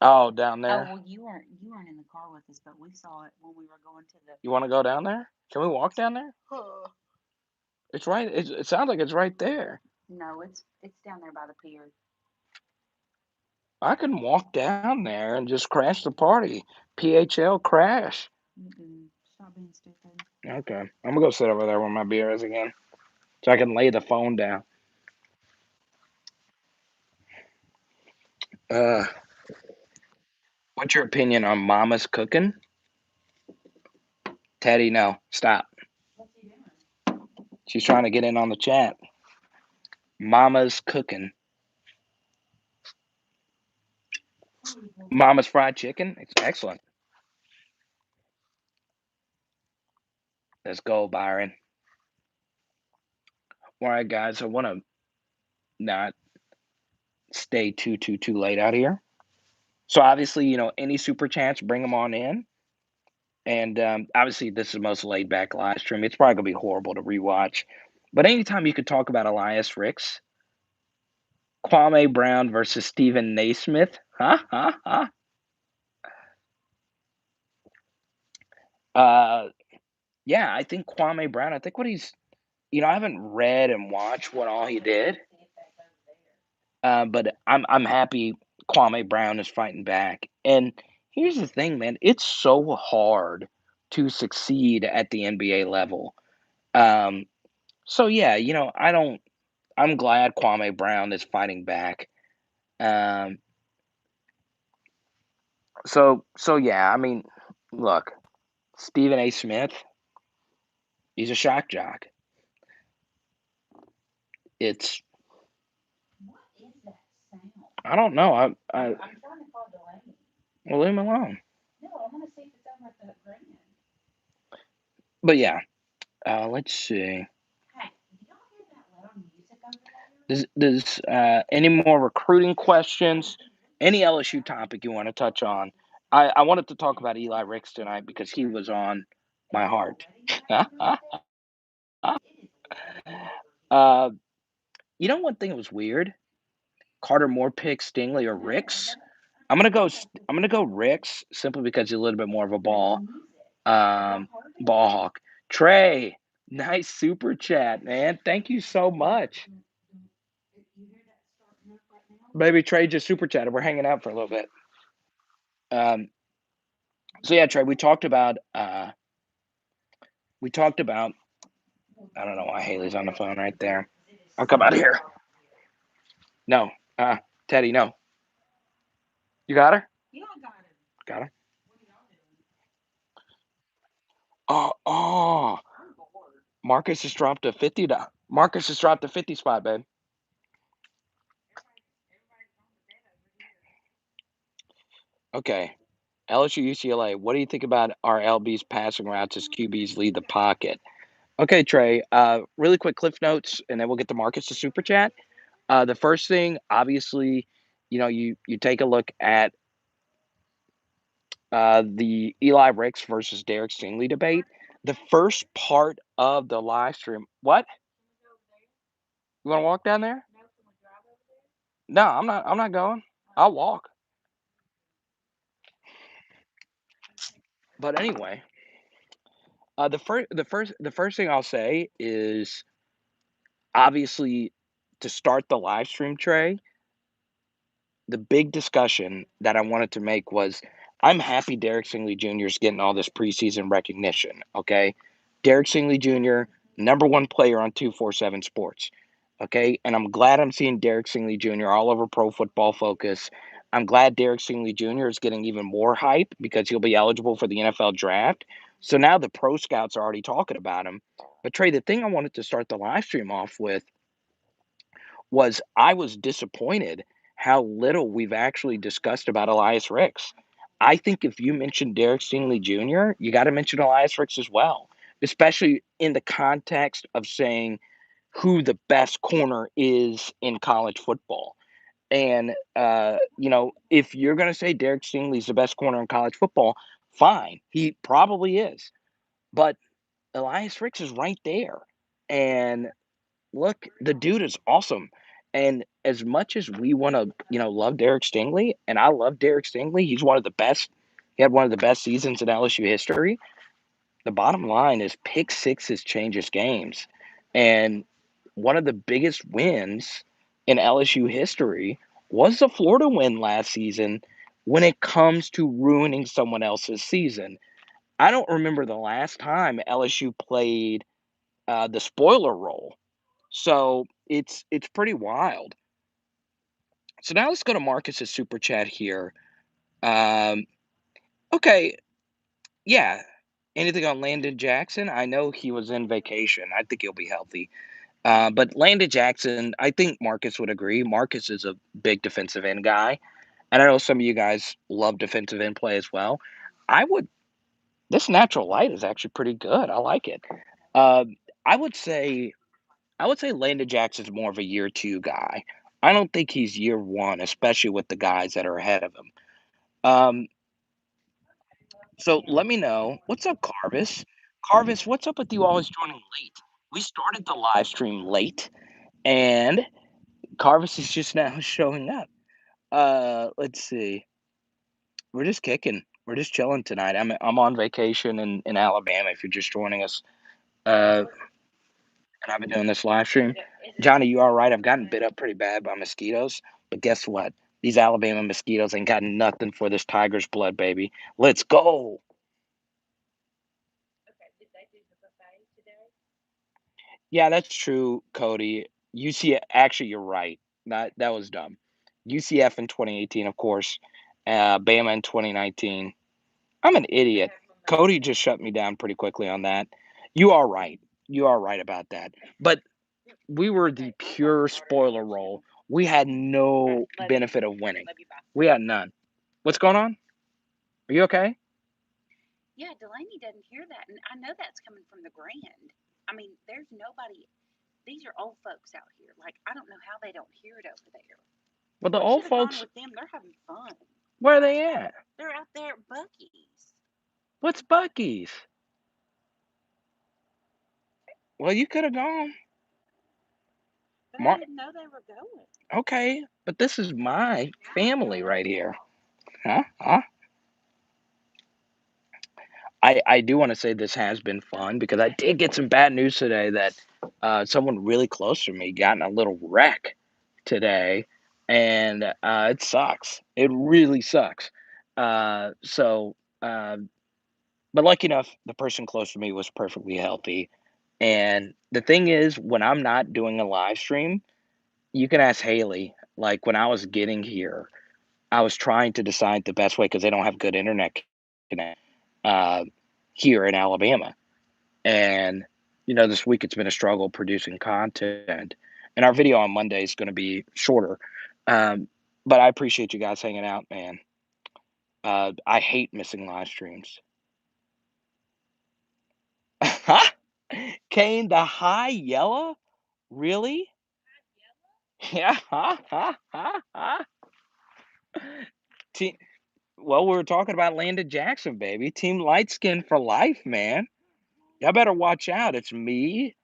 Oh, down Oh there. well, you weren't in the car with us, but we saw it when we were going to the. You want to go down there? Can we walk down there? It's right. It sounds like it's right there. No, it's down there by the pier. I can walk down there and just crash the party. PHL crash. Mm-mm. Stop being stupid. Okay, I'm gonna go sit over there where my beer is again, so I can lay the phone down. Uh, what's your opinion on Mama's cooking? Teddy, no, stop. What's he doing? She's trying to get in on the chat. Mama's cooking. Mama's fried chicken. It's excellent. Let's go, Byron. All right, guys. I want to not stay too late out here. So obviously, any super chats, bring them on in. And obviously, this is the most laid back live stream. It's probably gonna be horrible to rewatch. But anytime you could talk about Elias Ricks, Kwame Brown versus Stephen Naismith, uh, yeah, I think Kwame Brown. I think what he's, I haven't read and watched what all he did, but I'm happy Kwame Brown is fighting back. And here's the thing, man, it's so hard to succeed at the NBA level. Um, so yeah, I'm glad Kwame Brown is fighting back. Um, so yeah, I mean, look, Stephen A. Smith, he's a shock jock. It's What is that sound? I don't know. I'm trying to call Delaney. Well, leave him alone. No, I want to see if it's over at the grand. But yeah, let's see. Hey, do y'all hear that loud music over Does any more recruiting questions? Any LSU topic you want to touch on? I wanted to talk about Eli Ricks tonight because he was on there? my Is there a heart. wedding happening over there? It is loud over here. uh, one thing that was weird. Carter Moore picks Stingley or No, Ricks. I'm gonna go Ricks simply because he's a little bit more of a there's ball music. Have um y'all heard it? ball hawk. Trey, nice super chat, man. Thank you so much. You hear that starting up right now? Baby Trey just super chatted. We're hanging out for a little bit. Um so yeah, Trey, we talked about I don't know why Haley's on the phone right there. It is I'll so come out here. loud over here. No. Teddy, no. You got her? Yeah, I got him. Got her. What are y'all doing? Oh. I'm bored. Marcus has dropped a 50. Marcus has dropped a 50 spot, babe. Everybody's on the bed over here. Okay. LSU UCLA. What do you think about our LB's passing routes as QBs lead the pocket? Okay, Trey. Really quick cliff notes, and then we'll get to Marcus to super chat. The first thing, obviously, you take a look at the Eli Ricks versus Derek Stingley debate. The first part of the live stream. What? You want to walk down there? No, can we drive over there? No, I'm not. I'm not going. I'll walk. But anyway, the first thing I'll say is obviously to start the live stream, Trey. The big discussion that I wanted to make was I'm happy Derek Stingley Jr. is getting all this preseason recognition. Okay, Derek Stingley Jr. number one player on 247 Sports. Okay, and I'm glad I'm seeing Derek Stingley Jr. all over Pro Football Focus. I'm glad Derek Stingley Jr. is getting even more hype because he'll be eligible for the NFL draft. So now the pro scouts are already talking about him. But Trey, the thing I wanted to start the live stream off with was I was disappointed how little we've actually discussed about Elias Ricks. I think if you mention Derek Stingley Jr., you got to mention Elias Ricks as well, especially in the context of saying who the best corner is in college football. And, if you're going to say Derek Stingley's the best corner in college football, fine. He probably is. But Elias Ricks is right there. And look, the dude is awesome. And as much as we want to, love Derek Stingley, and I love Derek Stingley, he's one of the best. He had one of the best seasons in LSU history. The bottom line is pick sixes changes games. And one of the biggest wins in LSU history was the Florida win last season when it comes to ruining someone else's season. I don't remember the last time LSU played the spoiler role. So it's pretty wild. So now let's go to Marcus's super chat here. Um, okay, yeah. Anything on Landon Jackson? I know he was in vacation. I think he'll be healthy. But Landon Jackson, I think Marcus would agree. Marcus is a big defensive end guy, and I know some of you guys love defensive end play as well. I would. This natural light is actually pretty good. I like it. Um, I would say Landon Jackson's more of a year two guy. I don't think he's year one, especially with the guys that are ahead of him. Um, so let me know. What's up, Carvis? Carvis, what's up with you always joining late? We started the live stream late, and Carvis is just now showing up. Let's see. We're just kicking. We're just chilling tonight. I'm on vacation in Alabama. If you're just joining us, and I've been doing this live stream. Johnny, you all right? I've gotten bit up pretty bad by mosquitoes, but guess what? These Alabama mosquitoes ain't got nothing for this tiger's blood, baby. Let's go. Yeah, that's true, Cody. UC actually, you're right. That was dumb. UCF in 2018, of course. Bama in 2019. I'm an idiot. Cody just shut me down pretty quickly on that. You are right. You are right about that. But we were the pure spoiler role. We had no benefit of winning. We had none. What's going on? Are you okay? Yeah, Delaney doesn't hear that, and I know that's coming from the Grand. I mean, there's nobody. These are old folks out here. Like, I don't know how they don't hear it over there. Well, the We old should have gone folks, with them. They're having fun. where are they at? They're out there at Bucky's. What's Bucky's? Well, you could have gone. But I Mar- didn't know they were going. okay, but this is my family right here. Huh? Huh? I do want to say this has been fun because I did get some bad news today that someone really close to me got in a little wreck today, and it sucks. It really sucks. So, but lucky enough, the person close to me was perfectly healthy. And the thing is, when I'm not doing a live stream, you can ask Haley. Like when I was getting here, I was trying to decide the best way because they don't have good internet connection uh, here in Alabama. And, this week it's been a struggle producing content. And our video on Monday is going to be shorter. Um, but I appreciate you guys hanging out, man. I hate missing live streams. Kane, the high yellow? Really? Yeah. Team, well, we were talking about Landon Jackson, baby. Team light skin for life, man. Y'all better watch out. It's me,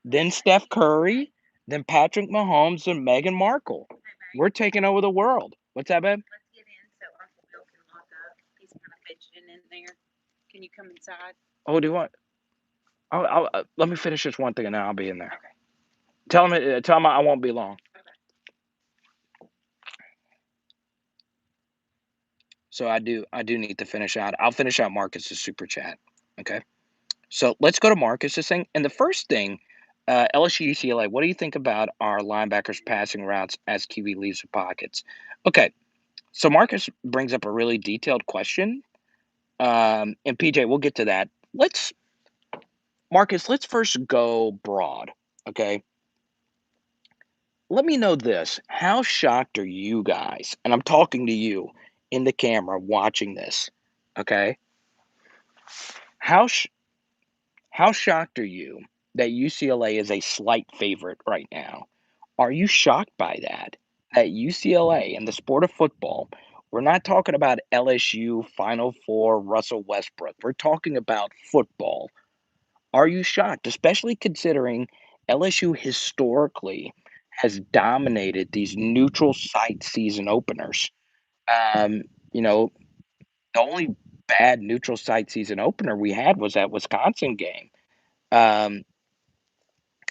then Steph Curry, then Patrick Mahomes, and Meghan Markle. We're taking over the world. What's that, babe? Let's get in so Uncle Bill can lock up. He's kind of fidgeting in there. Can you come inside? Oh, do you want? Let me finish this one thing and then I'll be in there. Okay. Tell him I won't be long. Okay. So I do need to finish out. I'll finish out Marcus's super chat. Okay. So let's go to Marcus's thing. And the first thing, LSU UCLA. What do you think about our linebackers passing routes as QB leaves the pockets? Okay. So Marcus brings up a really detailed question. And PJ, we'll get to that. Marcus, let's first go broad. Okay. Let me know this. How shocked are you guys? And I'm talking to you in the camera watching this. Okay. How sh- how shocked are you that UCLA is a slight favorite right now? Are you shocked by that? At UCLA in the sport of football, we're not talking about LSU Final Four Russell Westbrook. We're talking about football. Are you shocked, especially considering LSU historically has dominated these neutral site season openers? Um, you know, the only bad neutral site season opener we had was that Wisconsin game. Um,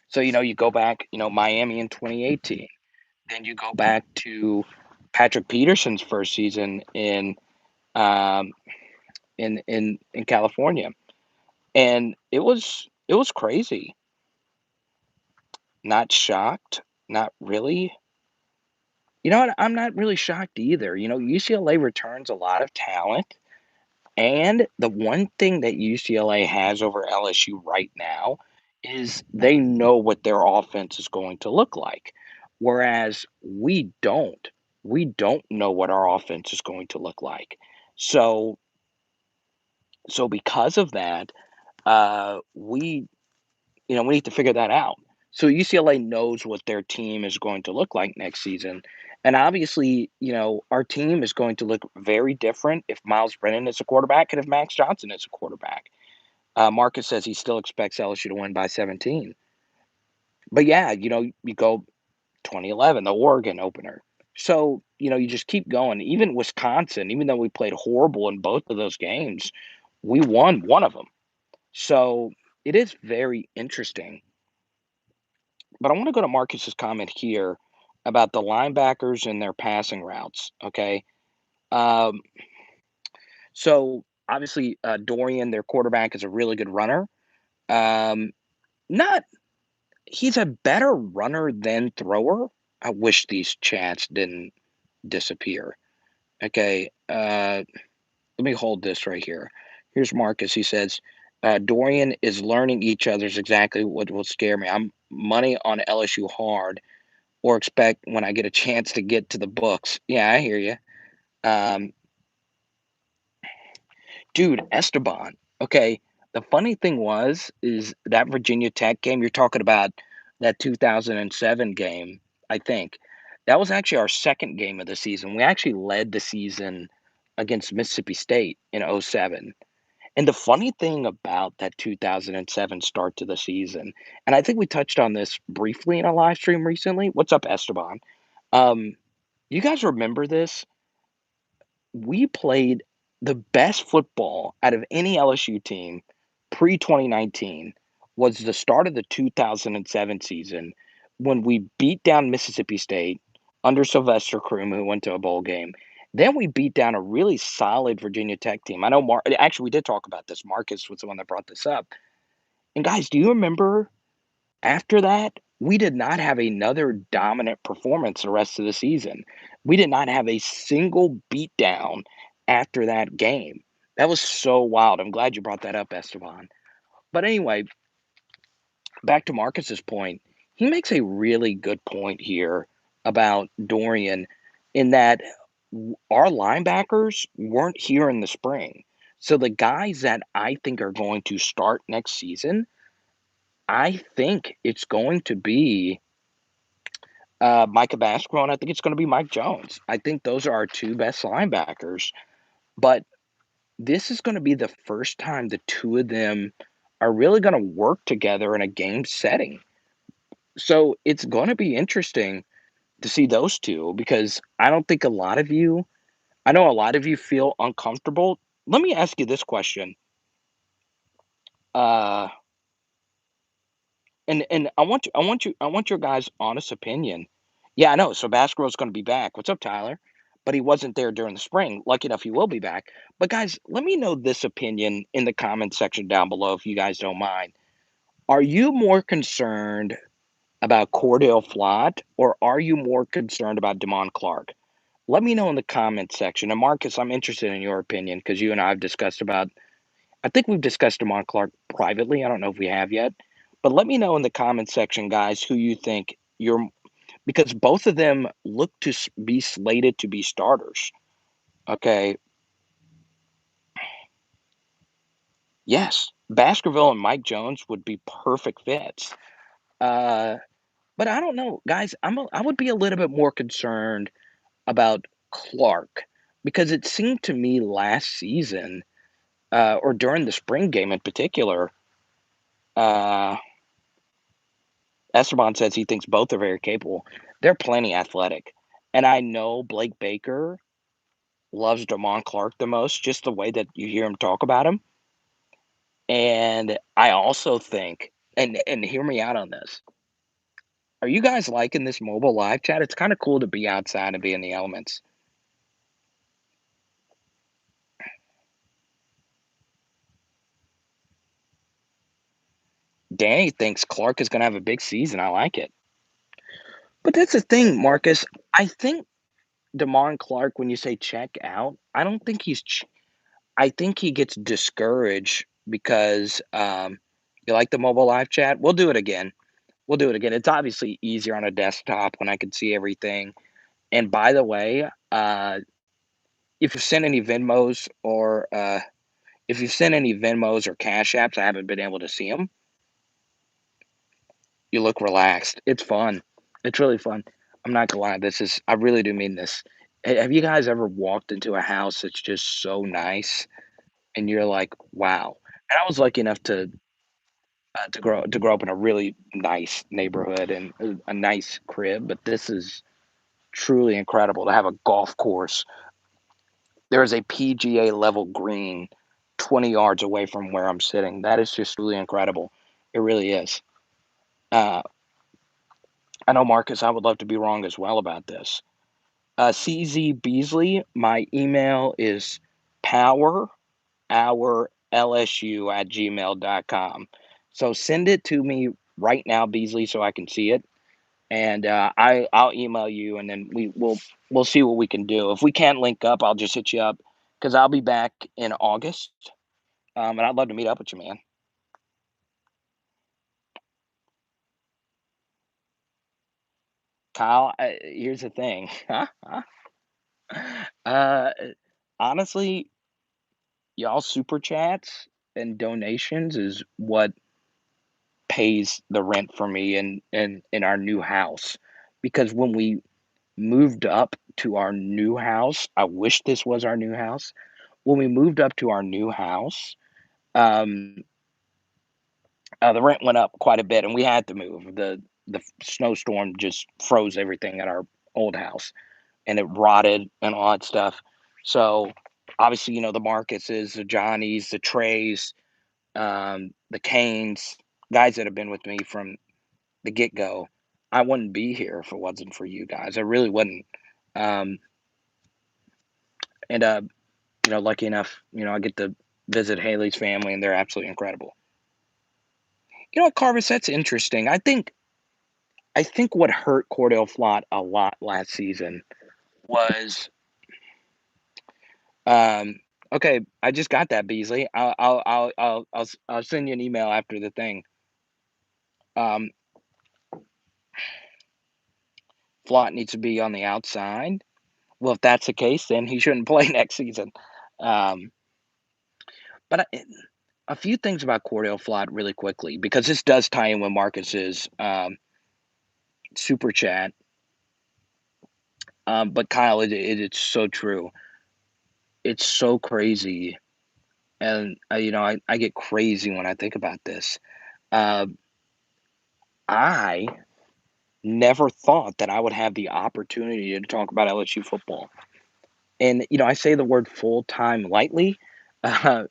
so you go back, Miami in 2018. Then you go back to Patrick Peterson's first season um, in California, and it was crazy. Not shocked, not really. You know what? I'm not really shocked either. UCLA returns a lot of talent, and the one thing that UCLA has over LSU right now is they know what their offense is going to look like, whereas we don't. We don't know what our offense is going to look like. So, so because of that, we need to figure that out. So UCLA knows what their team is going to look like next season. And obviously, our team is going to look very different if Miles Brennan is a quarterback and if Max Johnson is a quarterback. Marcus says he still expects LSU to win by 17. But yeah, you go 2011, the Oregon opener. So, you just keep going. Even Wisconsin, even though we played horrible in both of those games, we won one of them. So it is very interesting. But I want to go to Marcus's comment here about the linebackers and their passing routes. Okay. Um, so obviously, Dorian, their quarterback, is a really good runner. Um, not He's a better runner than thrower. I wish these chats didn't disappear. Okay. Let me hold this right here. Here's Marcus. He says, Dorian is learning each other's exactly what will scare me. I'm money on LSU hard or expect when I get a chance to get to the books. Yeah, I hear you. Um, Dude, Esteban. Okay, the funny thing is that Virginia Tech game you're talking about, that 2007 game, I think. That was actually our second game of the season. We actually led the season against Mississippi State in '07. And the funny thing about that 2007 start to the season, and I think we touched on this briefly in a live stream recently. What's up, Esteban? Um, you guys remember this? We played the best football out of any LSU team pre 2019 was the start of the 2007 season when we beat down Mississippi State under Sylvester Croom, who went to a bowl game. Then we beat down a really solid Virginia Tech team. I know actually we did talk about this. Marcus was the one that brought this up. And guys, do you remember after that, we did not have another dominant performance the rest of the season. We did not have a single beatdown after that game. That was so wild. I'm glad you brought that up, Esteban. But anyway, back to Marcus's point, he makes a really good point here about Dorian in that our linebackers weren't here in the spring. So the guys that I think are going to start next season, I think it's going to be Micah Baskerville, and I think it's going to be Mike Jones. I think those are our two best linebackers. But this is going to be the first time the two of them are really going to work together in a game setting. So it's going to be interesting to see those two because I don't think a lot of you, I know a lot of you feel uncomfortable. Let me ask you this question. Uh, and I want your guys' honest opinion. Yeah, I know. So Baskerville's going to be back. What's up, Tyler? But he wasn't there during the spring. Lucky enough, he will be back. But guys, let me know this opinion in the comment section down below if you guys don't mind. Are you more concerned about Cordell Flott, or are you more concerned about Damon Clark? Let me know in the comments section. And Marcus, I'm interested in your opinion because you and I have discussed about. I think we've discussed Demond Clark privately. I don't know if we have yet, but let me know in the comments section, guys, who you think you're because both of them look to be slated to be starters. Okay. Yes, Baskerville and Mike Jones would be perfect fits. Uh, but I don't know, guys. I would be a little bit more concerned about Clark because it seemed to me last season, or during the spring game in particular, uh, Esteban says he thinks both are very capable. They're plenty athletic, and I know Blake Baker loves Damon Clark the most, just the way that you hear him talk about him. And I also think, and hear me out on this. Are you guys liking this mobile live chat? It's kind of cool to be outside and be in the elements. Danny thinks Clark is going to have a big season. I like it. But that's the thing, Marcus. I think Damon Clark, when you say check out, I don't think I think he gets discouraged because you like the mobile live chat. We'll do it again. We'll do it again. It's obviously easier on a desktop when I can see everything. And by the way, if you send any Venmos or if you've sent any Venmos or Cash Apps, I haven't been able to see them. You look relaxed. It's fun. It's really fun. I'm not gonna lie. I really do mean this. Have you guys ever walked into a house that's just so nice and you're like, wow? And I was lucky enough to grow up in a really nice neighborhood and a nice crib, but this is truly incredible to have a golf course. There is a PGA level green 20 yards away from where I'm sitting. That is just really incredible. It really is. Uh, I know, Marcus, I would love to be wrong as well about this. CZ Beasley, my email is powerhourlsu at gmail.com. So send it to me right now, Beasley, so I can see it. And I'll email you, and then we'll see what we can do. If we can't link up, I'll just hit you up because I'll be back in August, and I'd love to meet up with you, man. Kyle, here's the thing. uh, honestly, y'all super chats and donations is what pays the rent for me in our new house. Because when we moved up to our new house, I wish this was our new house. When we moved up to our new house, um, the rent went up quite a bit, and we had to move. The snowstorm just froze everything at our old house, and it rotted and all that stuff. So obviously, the Marcuses, the Johnnies, the Treys, the Canes, guys that have been with me from the get go. I wouldn't be here if it wasn't for you guys. I really wouldn't. Um, and lucky enough, I get to visit Haley's family, and they're absolutely incredible. You know what, Carvis? That's interesting. I think what hurt Cordell Flott a lot last season was um, okay. I just got that, Beasley. I'll send you an email after the thing. Um, Flott needs to be on the outside. Well, if that's the case, then he shouldn't play next season. Um, but a few things about Cordell Flott really quickly because this does tie in with Marcus's super chat. But Kyle, it's so true. It's so crazy, and I get crazy when I think about this. Uh, I never thought that I would have the opportunity to talk about LSU football, and I say the word full time lightly, uh,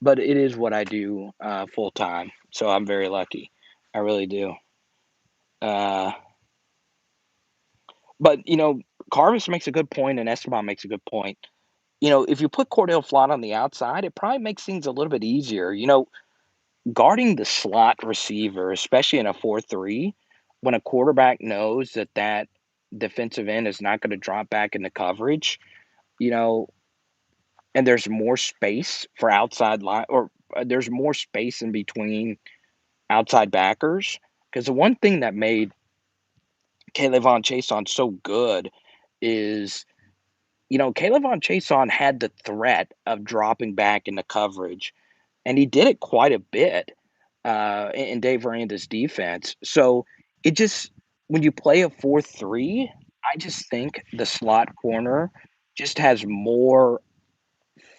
but it is what I do full time. So I'm very lucky. I really do. Uh, but Carvis makes a good point, and Esteban makes a good point. If you put Cordell Flott on the outside, it probably makes things a little bit easier. Guarding the slot receiver, especially in a 4-3, when a quarterback knows that defensive end is not gonna drop back into coverage, you know, and there's more space for outside line or there's more space in between outside backers. Because the one thing that made Caleb Von Chason so good is, Caleb Von Chason had the threat of dropping back into coverage, and he did it quite a bit in Dave Aranda's defense. So it just when you play a 4-3, I just think the slot corner just has more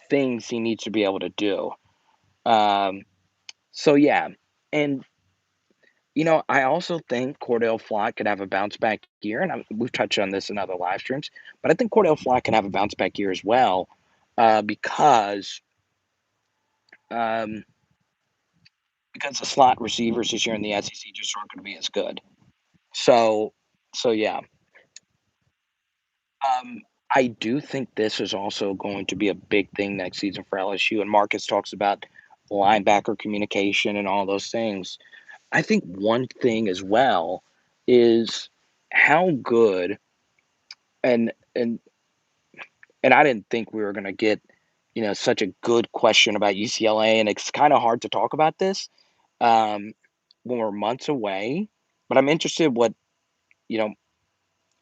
things he needs to be able to do. Um, so yeah, and I also think Cordell Flott could have a bounce back year, and we've touched on this in other live streams, but I think Cordell Flott can have a bounce back year as well, because um, because the slot receivers this year in the SEC just aren't going to be as good. So, so yeah, um, I do think this is also going to be a big thing next season for LSU. And Marcus talks about linebacker communication and all those things. I think one thing as well is how good and and and I didn't think we were going to get such a good question about UCLA, and it's kind of hard to talk about this um, when we're months away. But I'm interested what you know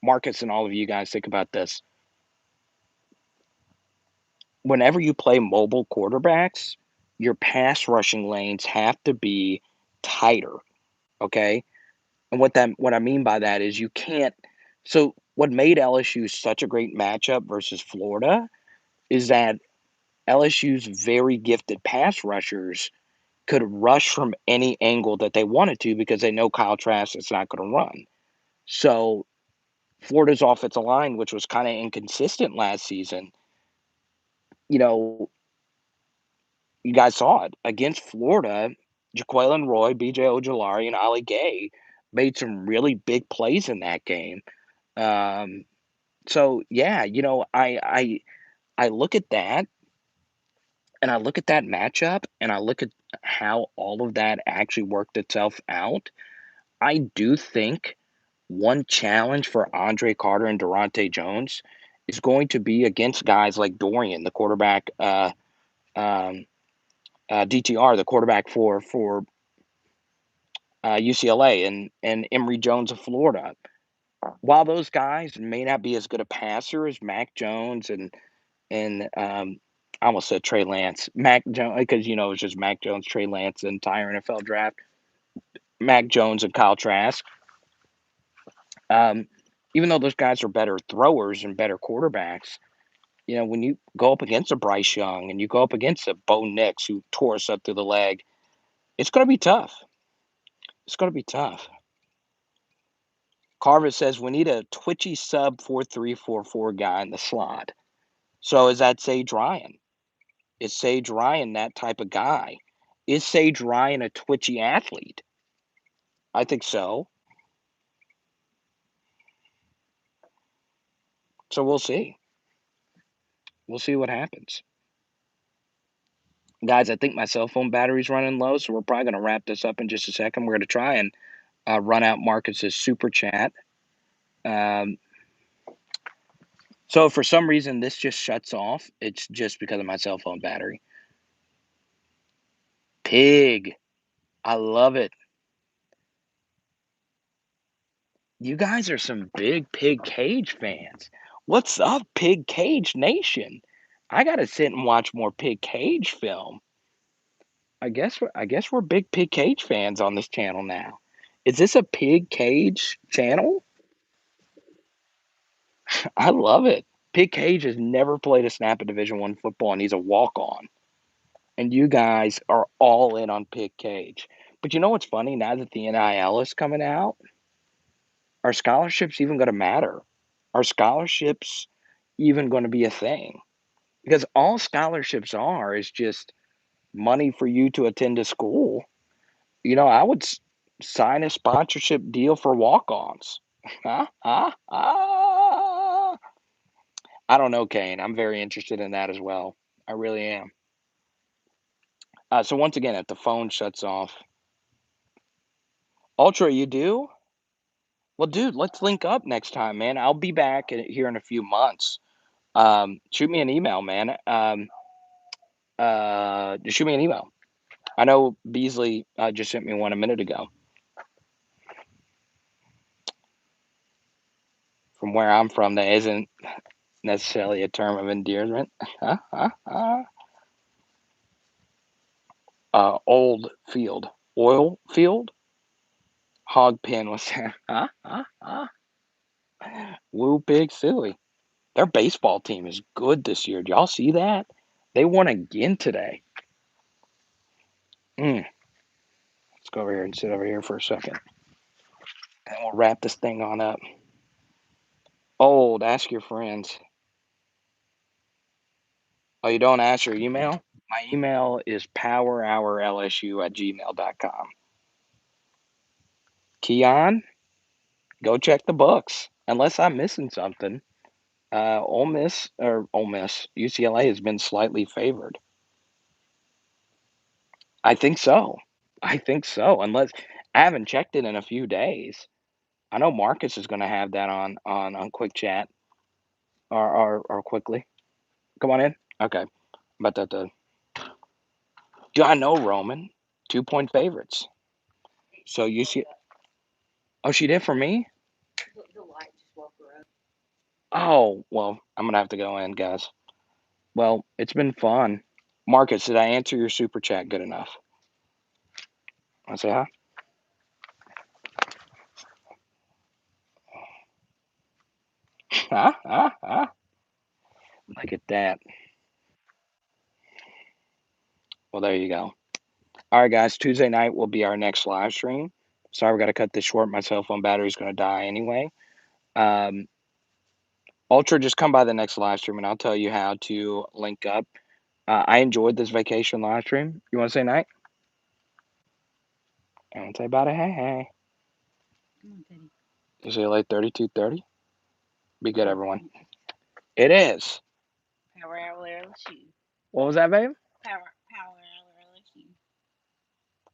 Marcus and all of you guys think about this. Whenever you play mobile quarterbacks, your pass rushing lanes have to be tighter. Okay, and what I mean by that is you can't. So what made LSU such a great matchup versus Florida is that LSU's very gifted pass rushers could rush from any angle that they wanted to because they know Kyle Trask is not going to run. So Florida's offensive line, which was kind of inconsistent last season, you know, you guys saw it against Florida. Jaquelin Roy, B.J. Ojolari, and Ali Gay made some really big plays in that game. Um, so yeah, I look at that and I look at that matchup and I look at how all of that actually worked itself out. I do think one challenge for Andre Carter and Durante Jones is going to be against guys like Dorian, the quarterback, um, DTR, the quarterback for UCLA, and Emory Jones of Florida. While those guys may not be as good a passer as Mac Jones and I almost said Trey Lance, Mac Jones, because it's just Mac Jones, Trey Lance, the entire NFL draft. Mac Jones and Kyle Trask. Um, Even though those guys are better throwers and better quarterbacks, when you go up against a Bryce Young and you go up against a Bo Nix who tore us up through the leg, it's going to be tough. It's going to be tough. Carver says we need a twitchy sub 4-3-4-4 guy in the slot. So is that Sage Ryan? Is Sage Ryan that type of guy? Is Sage Ryan a twitchy athlete? I think so. So we'll see. We'll see what happens. Guys, I think my cell phone battery's running low, so we're probably going to wrap this up in just a second. We're going to try and run out Marcus's super chat. Um, so if for some reason this just shuts off, it's just because of my cell phone battery. Pig. I love it. You guys are some big Pig Cage fans. What's up, Pig Cage Nation? I gotta sit and watch more Pig Cage film. I guess we're big Pig Cage fans on this channel now. Is this a Pig Cage channel? I love it. Pig Cage has never played a snap of Division One football, and he's a walk-on. And you guys are all in on Pig Cage. But you know what's funny? Now that the NIL is coming out, are scholarships even going to matter? Are scholarships even going to be a thing? Because all scholarships are is just money for you to attend a school. I would sign a sponsorship deal for walk-ons. Huh? Huh? I don't know, Kane. I'm very interested in that as well. I really am. So once again, if the phone shuts off, Ultra, you do? Well, dude, let's link up next time, man. I'll be back here in a few months. Shoot me an email, man. Just shoot me an email. I know Beasley just sent me one a minute ago. From where I'm from, that isn't necessarily a term of endearment. Old field, oil field, hog pen was woo pig silly. Their baseball team is good this year. Do y'all see that? They won again today. Let's go over here and sit over here for a second, and we'll wrap this thing on up. Old, ask your friends. Oh, you don't ask your email? My email is powerhourlsu@gmail.com. Keon, go check the books. Unless I'm missing something. Ole Miss, UCLA has been slightly favored. I think so. I think so. Unless I haven't checked it in a few days. I know Marcus is going to have that on quick chat or quickly. Come on in. Okay. But do I know Roman? 2-point favorites. So you see, oh, she did for me. Oh well, I'm gonna have to go in, guys. Well, it's been fun. Marcus, did I answer your super chat good enough? I say hi. Look at that. Well, there you go. All right, guys. Tuesday night will be our next live stream. Sorry, we got to cut this short. My cell phone battery's going to die anyway. Um, Ultra, just come by the next live stream and I'll tell you how to link up. I enjoyed this vacation live stream. You want to say night? I want to say about it. Hey, hey. Come on, Teddy. Is it like 32:30? Be good, everyone. It is. Power Hour LSU. What was that, babe? Power Hour LSU.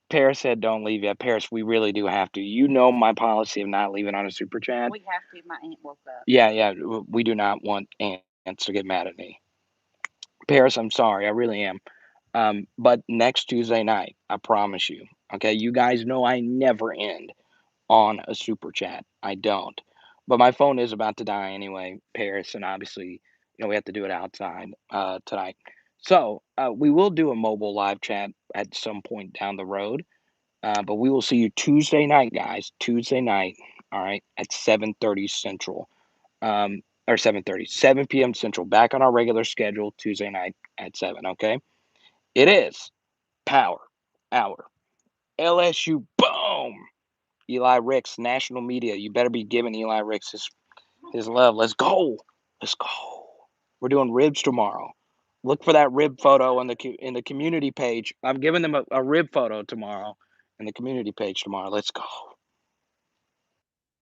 Paris said, "Don't leave yet." Paris, we really do have to. You know my policy of not leaving on a super chat. We have to. My aunt woke up. Yeah. We do not want ants to get mad at me. Paris, I'm sorry. I really am. But next Tuesday night, I promise you. Okay, you guys know I never end on a super chat. I don't. But my phone is about to die anyway, Paris, and obviously, we have to do it outside tonight. So we will do a mobile live chat at some point down the road. But we will see you Tuesday night, guys. Tuesday night, all right, at 7:30 Central. Or 7:30, 7 p.m. Central. Back on our regular schedule Tuesday night at 7, okay? It is Power Hour. LSU, boom! Eli Ricks, national media. You better be giving Eli Ricks his love. Let's go. Let's go. We're doing ribs tomorrow. Look for that rib photo in the community page. I'm giving them a rib photo tomorrow in the community page tomorrow. Let's go.